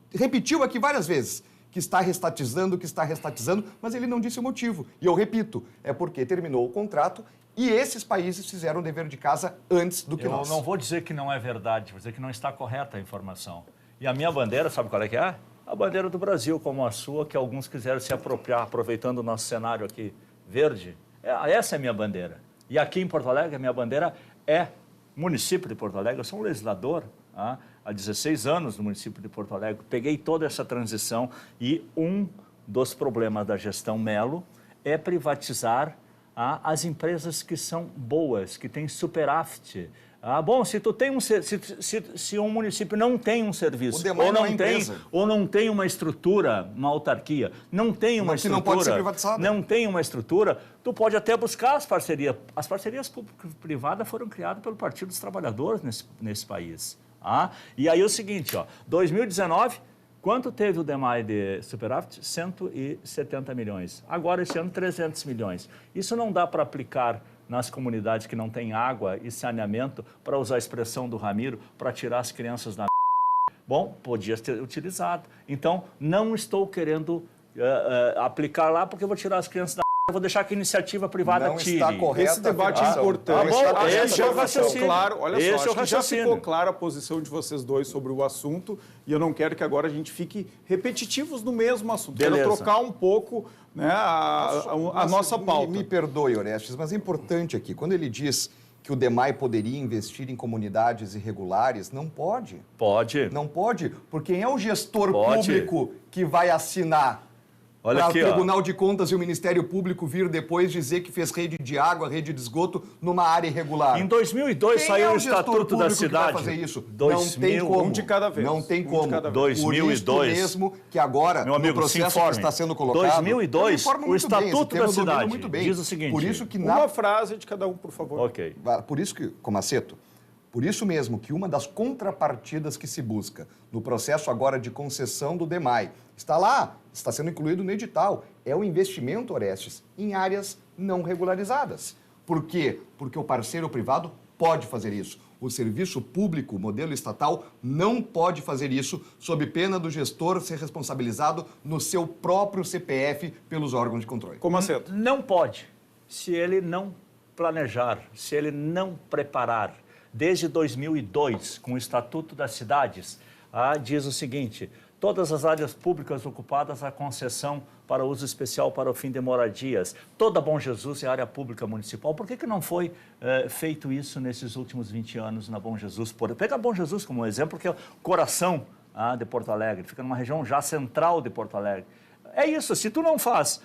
repetiu aqui várias vezes que está reestatizando, mas ele não disse o motivo. E eu repito, é porque terminou o contrato e esses países fizeram o dever de casa antes do que nós. Eu não vou dizer que não é verdade, vou dizer que não está correta a informação. E a minha bandeira, sabe qual é que é? a bandeira do Brasil, como a sua, que alguns quiseram se apropriar, aproveitando o nosso cenário aqui verde. Essa é a minha bandeira. E aqui em Porto Alegre, a minha bandeira é município de Porto Alegre. Eu sou um legislador há 16 anos no município de Porto Alegre. Peguei toda essa transição e um dos problemas da gestão Melo é privatizar as empresas que são boas, que têm superávit. Bom, se tu tem se um município não tem um serviço, ou não tem uma estrutura, uma autarquia, não tem uma estrutura, não pode ser privatizada. Não tem uma estrutura, tu pode até buscar as parcerias. As parcerias público-privadas foram criadas pelo Partido dos Trabalhadores nesse país. E aí é o seguinte, 2019, quanto teve o DEMAI de superávit? 170 milhões. Agora, esse ano, 300 milhões. Isso não dá para aplicar nas comunidades que não têm água e saneamento, para usar a expressão do Ramiro, para tirar as crianças da... Bom, podia ter utilizado. Então, não estou querendo aplicar lá, porque eu vou tirar as crianças da... Eu vou deixar que a iniciativa privada tire. Está correto. Esse debate é importante. Esse é o raciocínio. Acho que já ficou clara a posição de vocês dois sobre o assunto, e eu não quero que agora a gente fique repetitivos no mesmo assunto. Beleza. Quero trocar um pouco, né, a nossa pauta. Me perdoe, Orestes, mas é importante aqui, quando ele diz que o DEMAI poderia investir em comunidades irregulares, não pode. Pode. Não pode, porque quem é o gestor público que vai assinar para o Tribunal de Contas e o Ministério Público vir depois dizer que fez rede de água, rede de esgoto numa área irregular? Em 2002 saiu o Estatuto da Cidade. Que vai fazer isso? 2000, não tem como. Um de cada vez. Não tem como. 2002. Por isso mesmo que agora, meu amigo, no processo que está sendo colocado... 2002, o Estatuto da Cidade muito bem. diz o seguinte... Por isso que uma frase de cada um, por favor. Ok. Por isso que, Comaceto, por isso mesmo que uma das contrapartidas que se busca no processo agora de concessão do DEMAI, está lá, está sendo incluído no edital, é o investimento, Orestes, em áreas não regularizadas. Por quê? Porque o parceiro privado pode fazer isso. O serviço público, modelo estatal, não pode fazer isso sob pena do gestor ser responsabilizado no seu próprio CPF pelos órgãos de controle. Como assim? Não pode, se ele não planejar, se ele não preparar. Desde 2002, com o Estatuto das Cidades, diz o seguinte: todas as áreas públicas ocupadas a concessão para uso especial para o fim de moradias. Toda Bom Jesus é área pública municipal. Por que não foi feito isso nesses últimos 20 anos na Bom Jesus? Pega Bom Jesus como exemplo, que é o coração de Porto Alegre, fica numa região já central de Porto Alegre. É isso, se tu não faz,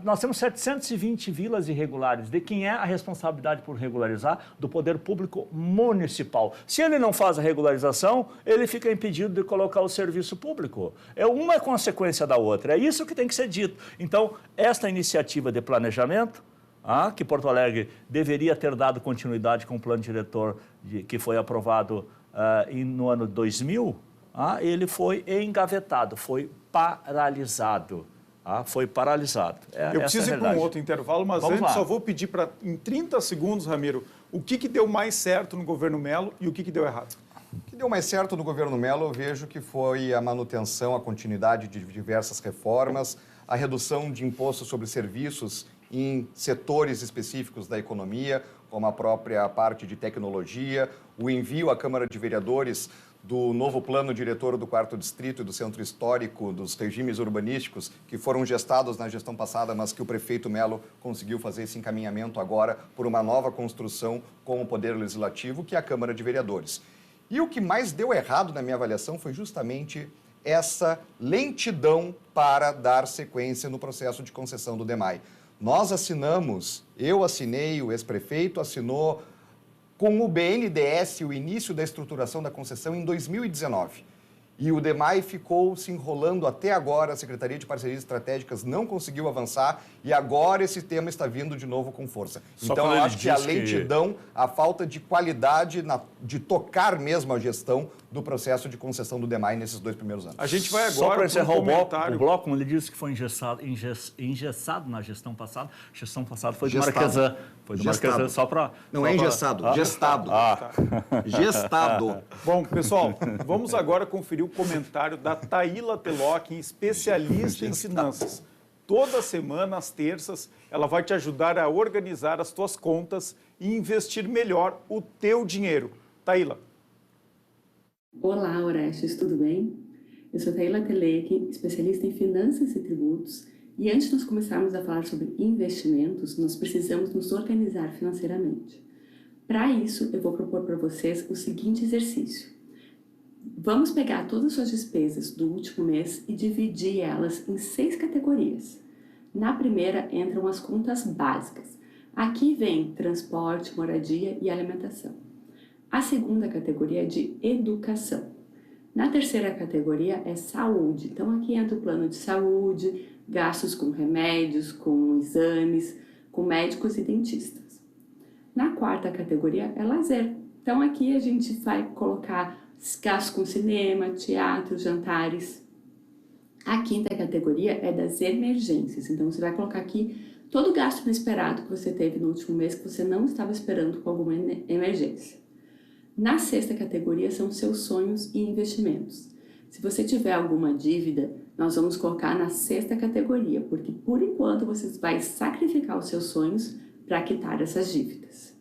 nós temos 720 vilas irregulares. De quem é a responsabilidade por regularizar? Do poder público municipal. Se ele não faz a regularização, ele fica impedido de colocar o serviço público. Uma é consequência da outra, é isso que tem que ser dito. Então, esta iniciativa de planejamento, que Porto Alegre deveria ter dado continuidade com o plano diretor que foi aprovado no ano 2000, ele foi engavetado, foi paralisado. Foi paralisado. Eu preciso ir para um outro intervalo, mas antes só vou pedir para, em 30 segundos, Ramiro, o que deu mais certo no governo Melo e o que deu errado? O que deu mais certo no governo Melo, eu vejo que foi a manutenção, a continuidade de diversas reformas, a redução de impostos sobre serviços em setores específicos da economia, como a própria parte de tecnologia, o envio à Câmara de Vereadores do novo plano diretor do 4º Distrito e do Centro Histórico, dos regimes urbanísticos, que foram gestados na gestão passada, mas que o prefeito Melo conseguiu fazer esse encaminhamento agora por uma nova construção com o Poder Legislativo, que é a Câmara de Vereadores. E o que mais deu errado na minha avaliação foi justamente essa lentidão para dar sequência no processo de concessão do DEMAI. Nós assinamos, eu assinei, o ex-prefeito assinou com o BNDES o início da estruturação da concessão em 2019. E o DEMAI ficou se enrolando até agora, a Secretaria de Parcerias Estratégicas não conseguiu avançar e agora esse tema está vindo de novo com força. Então, eu acho que a lentidão, a falta de qualidade de tocar mesmo a gestão do processo de concessão do DEMAI nesses 2 primeiros anos. A gente vai agora só para encerrar o bloco, como ele disse que foi engessado na gestão passada. A gestão passada foi do Gestado. Marquesan. Foi do Marquesan só para... Não é engessado, gestado. Gestado. Bom, pessoal, vamos agora conferir o comentário da Taíla Telocchi, especialista em finanças. Toda semana, às terças, ela vai te ajudar a organizar as tuas contas e investir melhor o teu dinheiro. Taíla. Olá, Orestes, tudo bem? Eu sou Taila Telek, especialista em finanças e tributos, e antes de nós começarmos a falar sobre investimentos, nós precisamos nos organizar financeiramente. Para isso, eu vou propor para vocês o seguinte exercício. Vamos pegar todas as suas despesas do último mês e dividir elas em 6 categorias. Na primeira entram as contas básicas. Aqui vem transporte, moradia e alimentação. A segunda categoria é de educação. Na terceira categoria é saúde. Então aqui entra o plano de saúde, gastos com remédios, com exames, com médicos e dentistas. Na quarta categoria é lazer. Então aqui a gente vai colocar gastos com cinema, teatro, jantares. A quinta categoria é das emergências. Então você vai colocar aqui todo o gasto inesperado que você teve no último mês que você não estava esperando com alguma emergência. Na sexta categoria são seus sonhos e investimentos. Se você tiver alguma dívida, nós vamos colocar na sexta categoria, porque por enquanto você vai sacrificar os seus sonhos para quitar essas dívidas.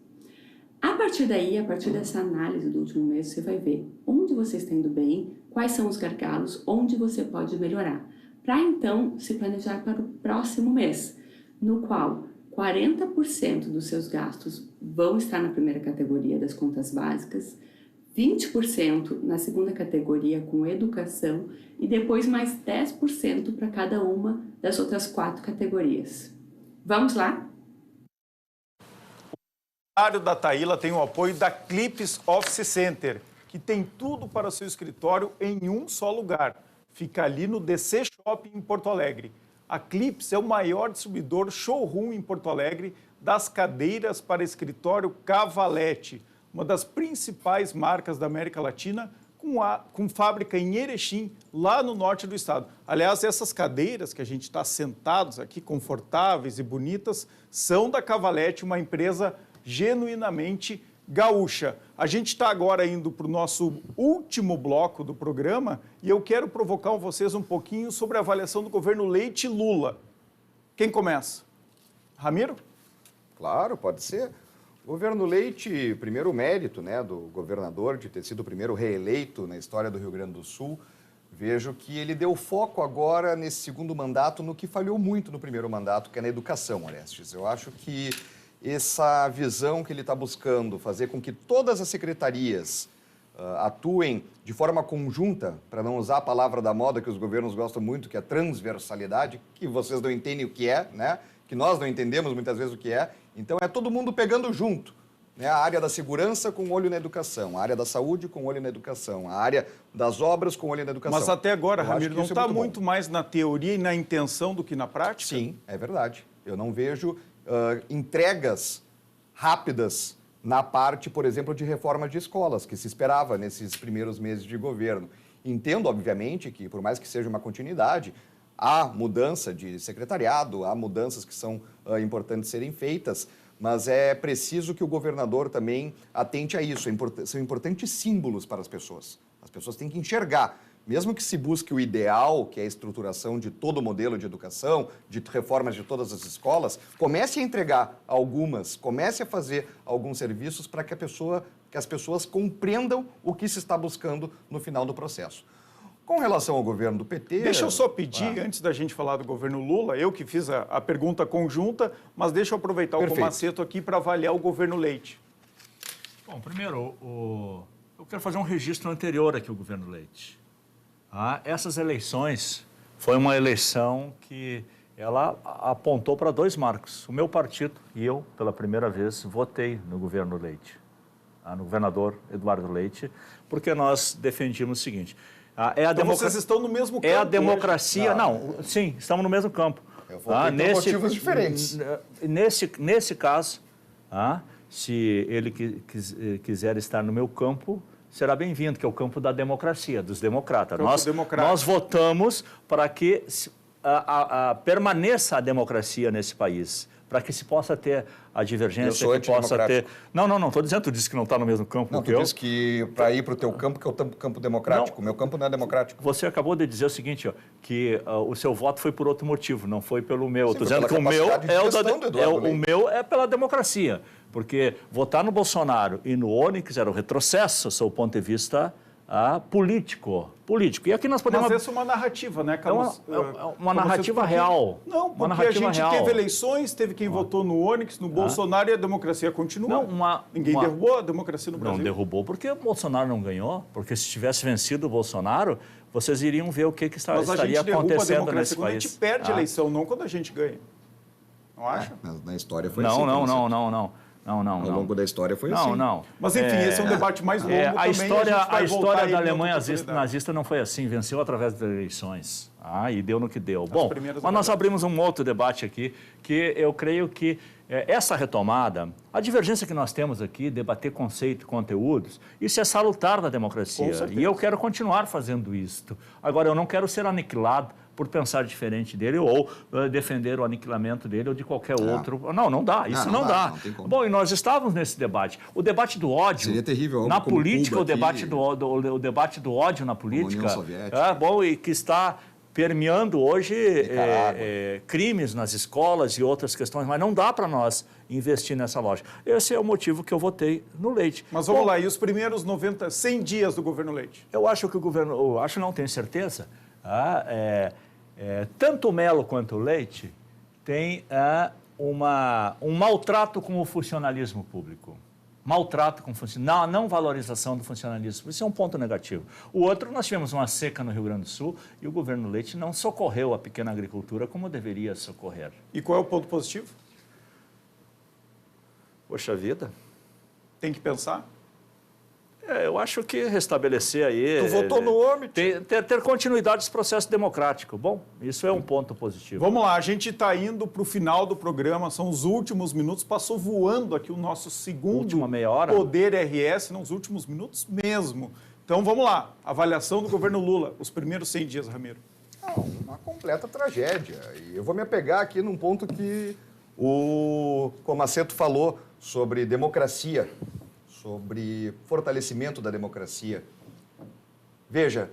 A partir daí, a partir dessa análise do último mês, você vai ver onde você está indo bem, quais são os gargalos, onde você pode melhorar, para então se planejar para o próximo mês, no qual 40% dos seus gastos vão estar na primeira categoria das contas básicas, 20% na segunda categoria com educação e depois mais 10% para cada uma das outras 4 categorias. Vamos lá? O escritório da Taila tem o apoio da Clips Office Center, que tem tudo para o seu escritório em um só lugar. Fica ali no DC Shopping em Porto Alegre. A Clips é o maior distribuidor showroom em Porto Alegre das cadeiras para escritório Cavalete, uma das principais marcas da América Latina, com fábrica em Erechim, lá no norte do estado. Aliás, essas cadeiras que a gente está sentados aqui, confortáveis e bonitas, são da Cavalete, uma empresa genuinamente gaúcha. A gente está agora indo para o nosso último bloco do programa e eu quero provocar vocês um pouquinho sobre a avaliação do governo Leite Lula. Quem começa? Ramiro? Claro, pode ser. O governo Leite, primeiro mérito, né, do governador de ter sido o primeiro reeleito na história do Rio Grande do Sul. Vejo que ele deu foco agora nesse segundo mandato no que falhou muito no primeiro mandato, que é na educação, Orestes. Eu acho que essa visão que ele está buscando, fazer com que todas as secretarias atuem de forma conjunta, para não usar a palavra da moda que os governos gostam muito, que é transversalidade, que vocês não entendem o que é, né? Que nós não entendemos muitas vezes o que é. Então, é todo mundo pegando junto, né? A área da segurança com olho na educação, a área da saúde com olho na educação, a área das obras com olho na educação. Mas até agora, Ramiro, não está muito mais na teoria e na intenção do que na prática? Sim, é verdade. Eu não vejo entregas rápidas na parte, por exemplo, de reforma de escolas, que se esperava nesses primeiros meses de governo. Entendo, obviamente, que por mais que seja uma continuidade, há mudança de secretariado, há mudanças que são importantes serem feitas, mas é preciso que o governador também atente a isso. São importantes símbolos para as pessoas. As pessoas têm que enxergar. Mesmo que se busque o ideal, que é a estruturação de todo o modelo de educação, de reformas de todas as escolas, comece a entregar algumas, comece a fazer alguns serviços para que as pessoas compreendam o que se está buscando no final do processo. Com relação ao governo do PT... Deixa eu só pedir, antes da gente falar do governo Lula, eu que fiz a pergunta conjunta, mas deixa eu aproveitar o Comaceto aqui para avaliar o governo Leite. Bom, primeiro, eu quero fazer um registro anterior aqui ao governo Leite. Essas eleições foi uma eleição que ela apontou para 2 marcos. O meu partido e eu, pela primeira vez, votei no governo Leite, no governador Eduardo Leite, porque nós defendíamos o seguinte... Então vocês estão no mesmo campo? É a democracia... Não, sim, estamos no mesmo campo. Eu votei por motivos diferentes. Nesse caso, se ele quiser estar no meu campo, será bem-vindo, que é o campo da democracia, dos democratas. Nós votamos para que permaneça a democracia nesse país, para que se possa ter a divergência, que possa ter... Não, estou dizendo, tu disse que não está no mesmo campo que eu. Não, tu disse que para ir para o teu campo, que é o campo democrático. O meu campo não é democrático. Você acabou de dizer o seguinte, que o seu voto foi por outro motivo, não foi pelo meu. Estou dizendo que o meu é pela democracia, porque votar no Bolsonaro e no Onyx era o retrocesso, sob o ponto de vista político. E aqui nós podemos... Mas essa é uma narrativa, né, Carlos? Uma narrativa real. Não, porque uma narrativa a gente teve eleições, teve quem votou no Onyx, no Bolsonaro, e a democracia continua. Ninguém derrubou a democracia no Brasil. Não derrubou porque o Bolsonaro não ganhou, porque se tivesse vencido o Bolsonaro, vocês iriam ver o que estaria acontecendo nesse país. Quando a gente perde a eleição, não quando a gente ganha. Não acha? Mas na história foi assim. Não. Ao longo da história foi assim. Não. Mas enfim, esse é um debate mais longo também. A história da Alemanha nazista não foi assim, venceu através das eleições. E deu no que deu. Bom, mas nós abrimos um outro debate aqui, que eu creio que essa retomada, a divergência que nós temos aqui, debater conceito e conteúdos, isso é salutar da democracia. E eu quero continuar fazendo isto. Agora, eu não quero ser aniquilado por pensar diferente dele ou defender o aniquilamento dele ou de qualquer outro. Não dá. Isso não dá. Não tem como. Bom, e nós estávamos nesse debate. O debate do ódio... Seria terrível. Na política, Cuba o debate do ódio na política... União Soviética. E que está permeando hoje crimes nas escolas e outras questões, mas não dá para nós investir nessa lógica. Esse é o motivo que eu votei no Leite. Mas vamos lá, e os primeiros 100 dias do governo Leite? Eu acho que o governo... não tenho certeza... tanto o Melo quanto o Leite têm um maltrato com o funcionalismo público. Maltrato com o funcionalismo, não valorização do funcionalismo. Isso é um ponto negativo. O outro, nós tivemos uma seca no Rio Grande do Sul e o governo Leite não socorreu a pequena agricultura como deveria socorrer. E qual é o ponto positivo? Poxa vida. Tem que pensar? Eu acho que restabelecer aí... Tu votou no homem? Ter continuidade desse processo democrático. Bom, isso é um ponto positivo. Vamos lá, a gente está indo para o final do programa, são os últimos minutos, passou voando aqui o nosso segundo Última meia hora. Poder RS, nos últimos minutos mesmo. Então vamos lá, avaliação do governo Lula, os primeiros 100 dias, Ramiro. Uma completa tragédia. E eu vou me apegar aqui num ponto que o Comaceto falou sobre democracia, sobre fortalecimento da democracia. Veja,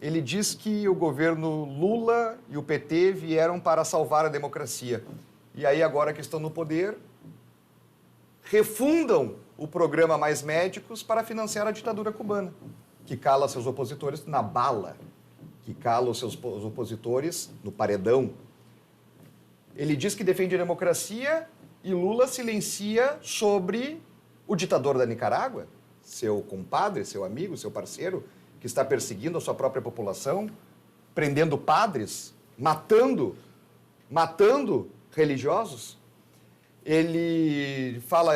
ele diz que o governo Lula e o PT vieram para salvar a democracia. E aí, agora que estão no poder, refundam o programa Mais Médicos para financiar a ditadura cubana, que cala seus opositores na bala, que cala os seus opositores no paredão. Ele diz que defende a democracia e Lula silencia sobre o ditador da Nicarágua, seu compadre, seu amigo, seu parceiro, que está perseguindo a sua própria população, prendendo padres, matando religiosos. Ele fala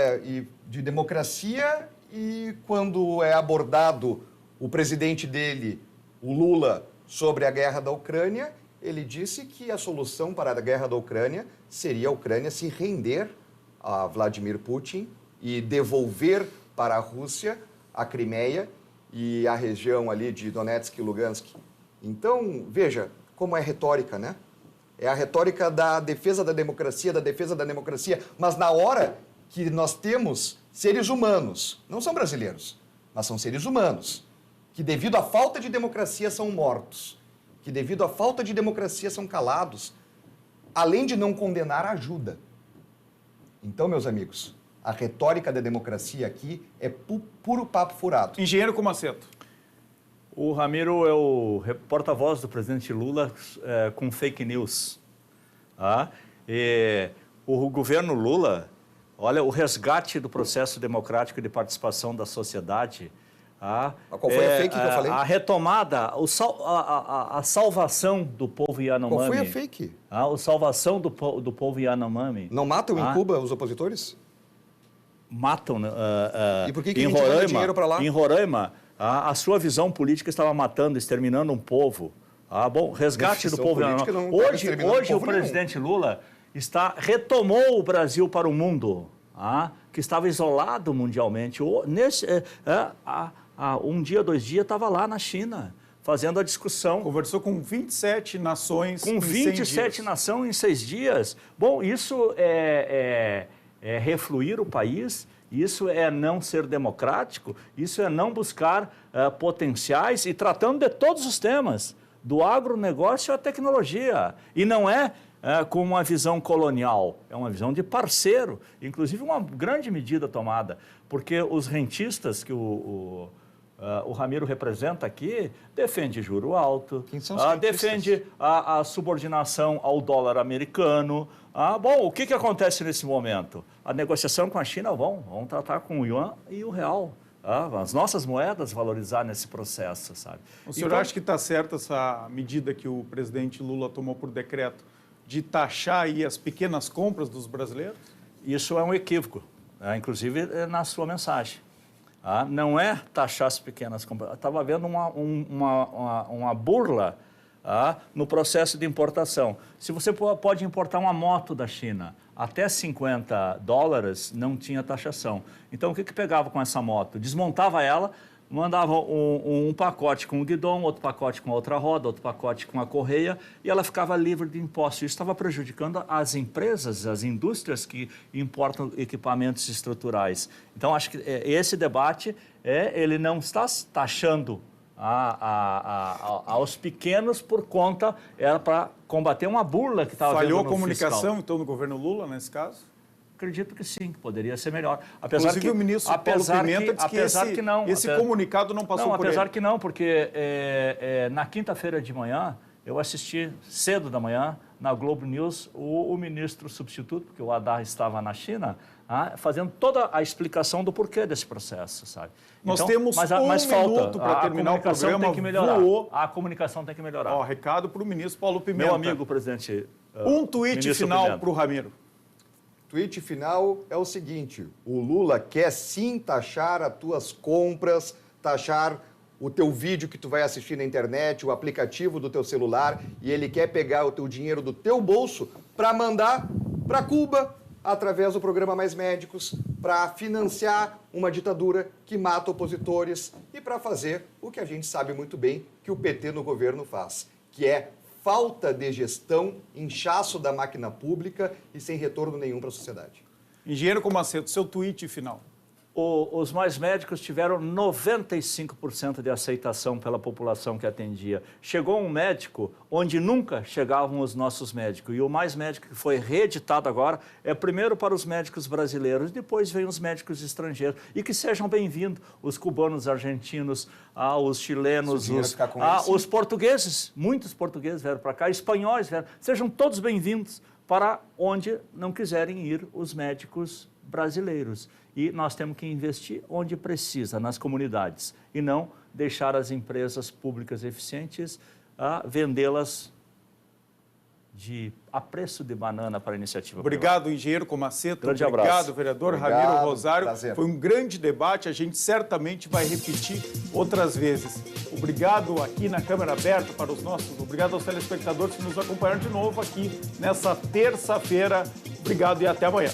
de democracia e, quando é abordado o presidente dele, o Lula, sobre a guerra da Ucrânia, ele disse que a solução para a guerra da Ucrânia seria a Ucrânia se render a Vladimir Putin e devolver para a Rússia a Crimeia e a região ali de Donetsk e Lugansk. Então, veja como é retórica, né? É a retórica da defesa da democracia, mas na hora que nós temos seres humanos, não são brasileiros, mas são seres humanos, que devido à falta de democracia são mortos, que devido à falta de democracia são calados, além de não condenar, ajuda. Então, meus amigos, a retórica da democracia aqui é puro papo furado. Engenheiro Comaceto. O Ramiro é o porta-voz do presidente Lula com fake news. E o governo Lula, olha, o resgate do processo democrático de participação da sociedade... Qual foi a fake que eu falei? A retomada, a salvação do povo Yanomami. Qual foi a fake? A salvação do povo Yanomami. Não matam em Cuba os opositores? Matam. E por que a gente manda dinheiro para lá? Em Roraima, a sua visão política estava matando, exterminando um povo. Bom, resgate do povo Yanomami. Hoje o presidente Lula retomou o Brasil para o mundo, que estava isolado mundialmente. Um dia, 2 dias, estava lá na China, fazendo a discussão. Conversou com 27 nações com 27 nações em 6 dias. Bom, isso é refluir o país, isso é não ser democrático, isso é não buscar potenciais e tratando de todos os temas, do agronegócio à tecnologia. E não é com uma visão colonial, é uma visão de parceiro, inclusive uma grande medida tomada, porque os rentistas que o o Ramiro representa aqui, defende juro alto, Quem são os cientistas? defende a subordinação ao dólar americano. Bom, o que acontece nesse momento? A negociação com a China, vão tratar com o yuan e o real. As nossas moedas valorizar nesse processo, sabe? O senhor acha que está certa essa medida que o presidente Lula tomou por decreto de taxar aí as pequenas compras dos brasileiros? Isso é um equívoco, inclusive na sua mensagem. Não é taxar as pequenas compras. Estava havendo uma burla no processo de importação. Se você pode importar uma moto da China até $50, não tinha taxação. Então, o que pegava com essa moto? Desmontava ela, mandava um pacote com o guidão, outro pacote com a outra roda, outro pacote com a correia, e ela ficava livre de impostos. Isso estava prejudicando as empresas, as indústrias que importam equipamentos estruturais. Então, acho que esse debate, ele não está taxando aos pequenos por conta, era para combater uma burla que estava havendo no Falhou a comunicação, fiscal. então, no governo Lula, nesse caso? Acredito que sim, que poderia ser melhor. Inclusive, o ministro Paulo Pimenta disse que esse comunicado não passou por ele. Apesar que não, porque na quinta-feira de manhã, eu assisti cedo da manhã, na Globo News, o ministro substituto, porque o Haddad estava na China, fazendo toda a explicação do porquê desse processo, sabe? Nós então, temos minuto para terminar o programa. Tem que melhorar. Voou. A comunicação tem que melhorar. Recado para o ministro Paulo Pimenta. Meu amigo, presidente. Um tweet final para o Ramiro. Tweet final é o seguinte: o Lula quer sim taxar as tuas compras, taxar o teu vídeo que tu vai assistir na internet, o aplicativo do teu celular, e ele quer pegar o teu dinheiro do teu bolso para mandar para Cuba, através do programa Mais Médicos, para financiar uma ditadura que mata opositores e para fazer o que a gente sabe muito bem que o PT no governo faz, que é falta de gestão, inchaço da máquina pública e sem retorno nenhum para a sociedade. Engenheiro Comaceto, seu tweet final. Os Mais Médicos tiveram 95% de aceitação pela população que atendia. Chegou um médico onde nunca chegavam os nossos médicos. E o Mais Médico que foi reeditado agora é primeiro para os médicos brasileiros, depois vem os médicos estrangeiros. E que sejam bem-vindos os cubanos, argentinos, os chilenos, os portugueses. Muitos portugueses vieram para cá, espanhóis vieram. Sejam todos bem-vindos para onde não quiserem ir os médicos brasileiros. E nós temos que investir onde precisa, nas comunidades, e não deixar as empresas públicas eficientes vendê-las a preço de banana para a iniciativa Obrigado, privada. engenheiro Comaceto. Grande Obrigado, abraço. vereador Obrigado, Ramiro Rosário. prazer. Foi um grande debate, a gente certamente vai repetir outras vezes. Obrigado aqui na Câmara Aberta para os nossos, obrigado aos telespectadores que nos acompanharam de novo aqui nessa terça-feira. Obrigado e até amanhã.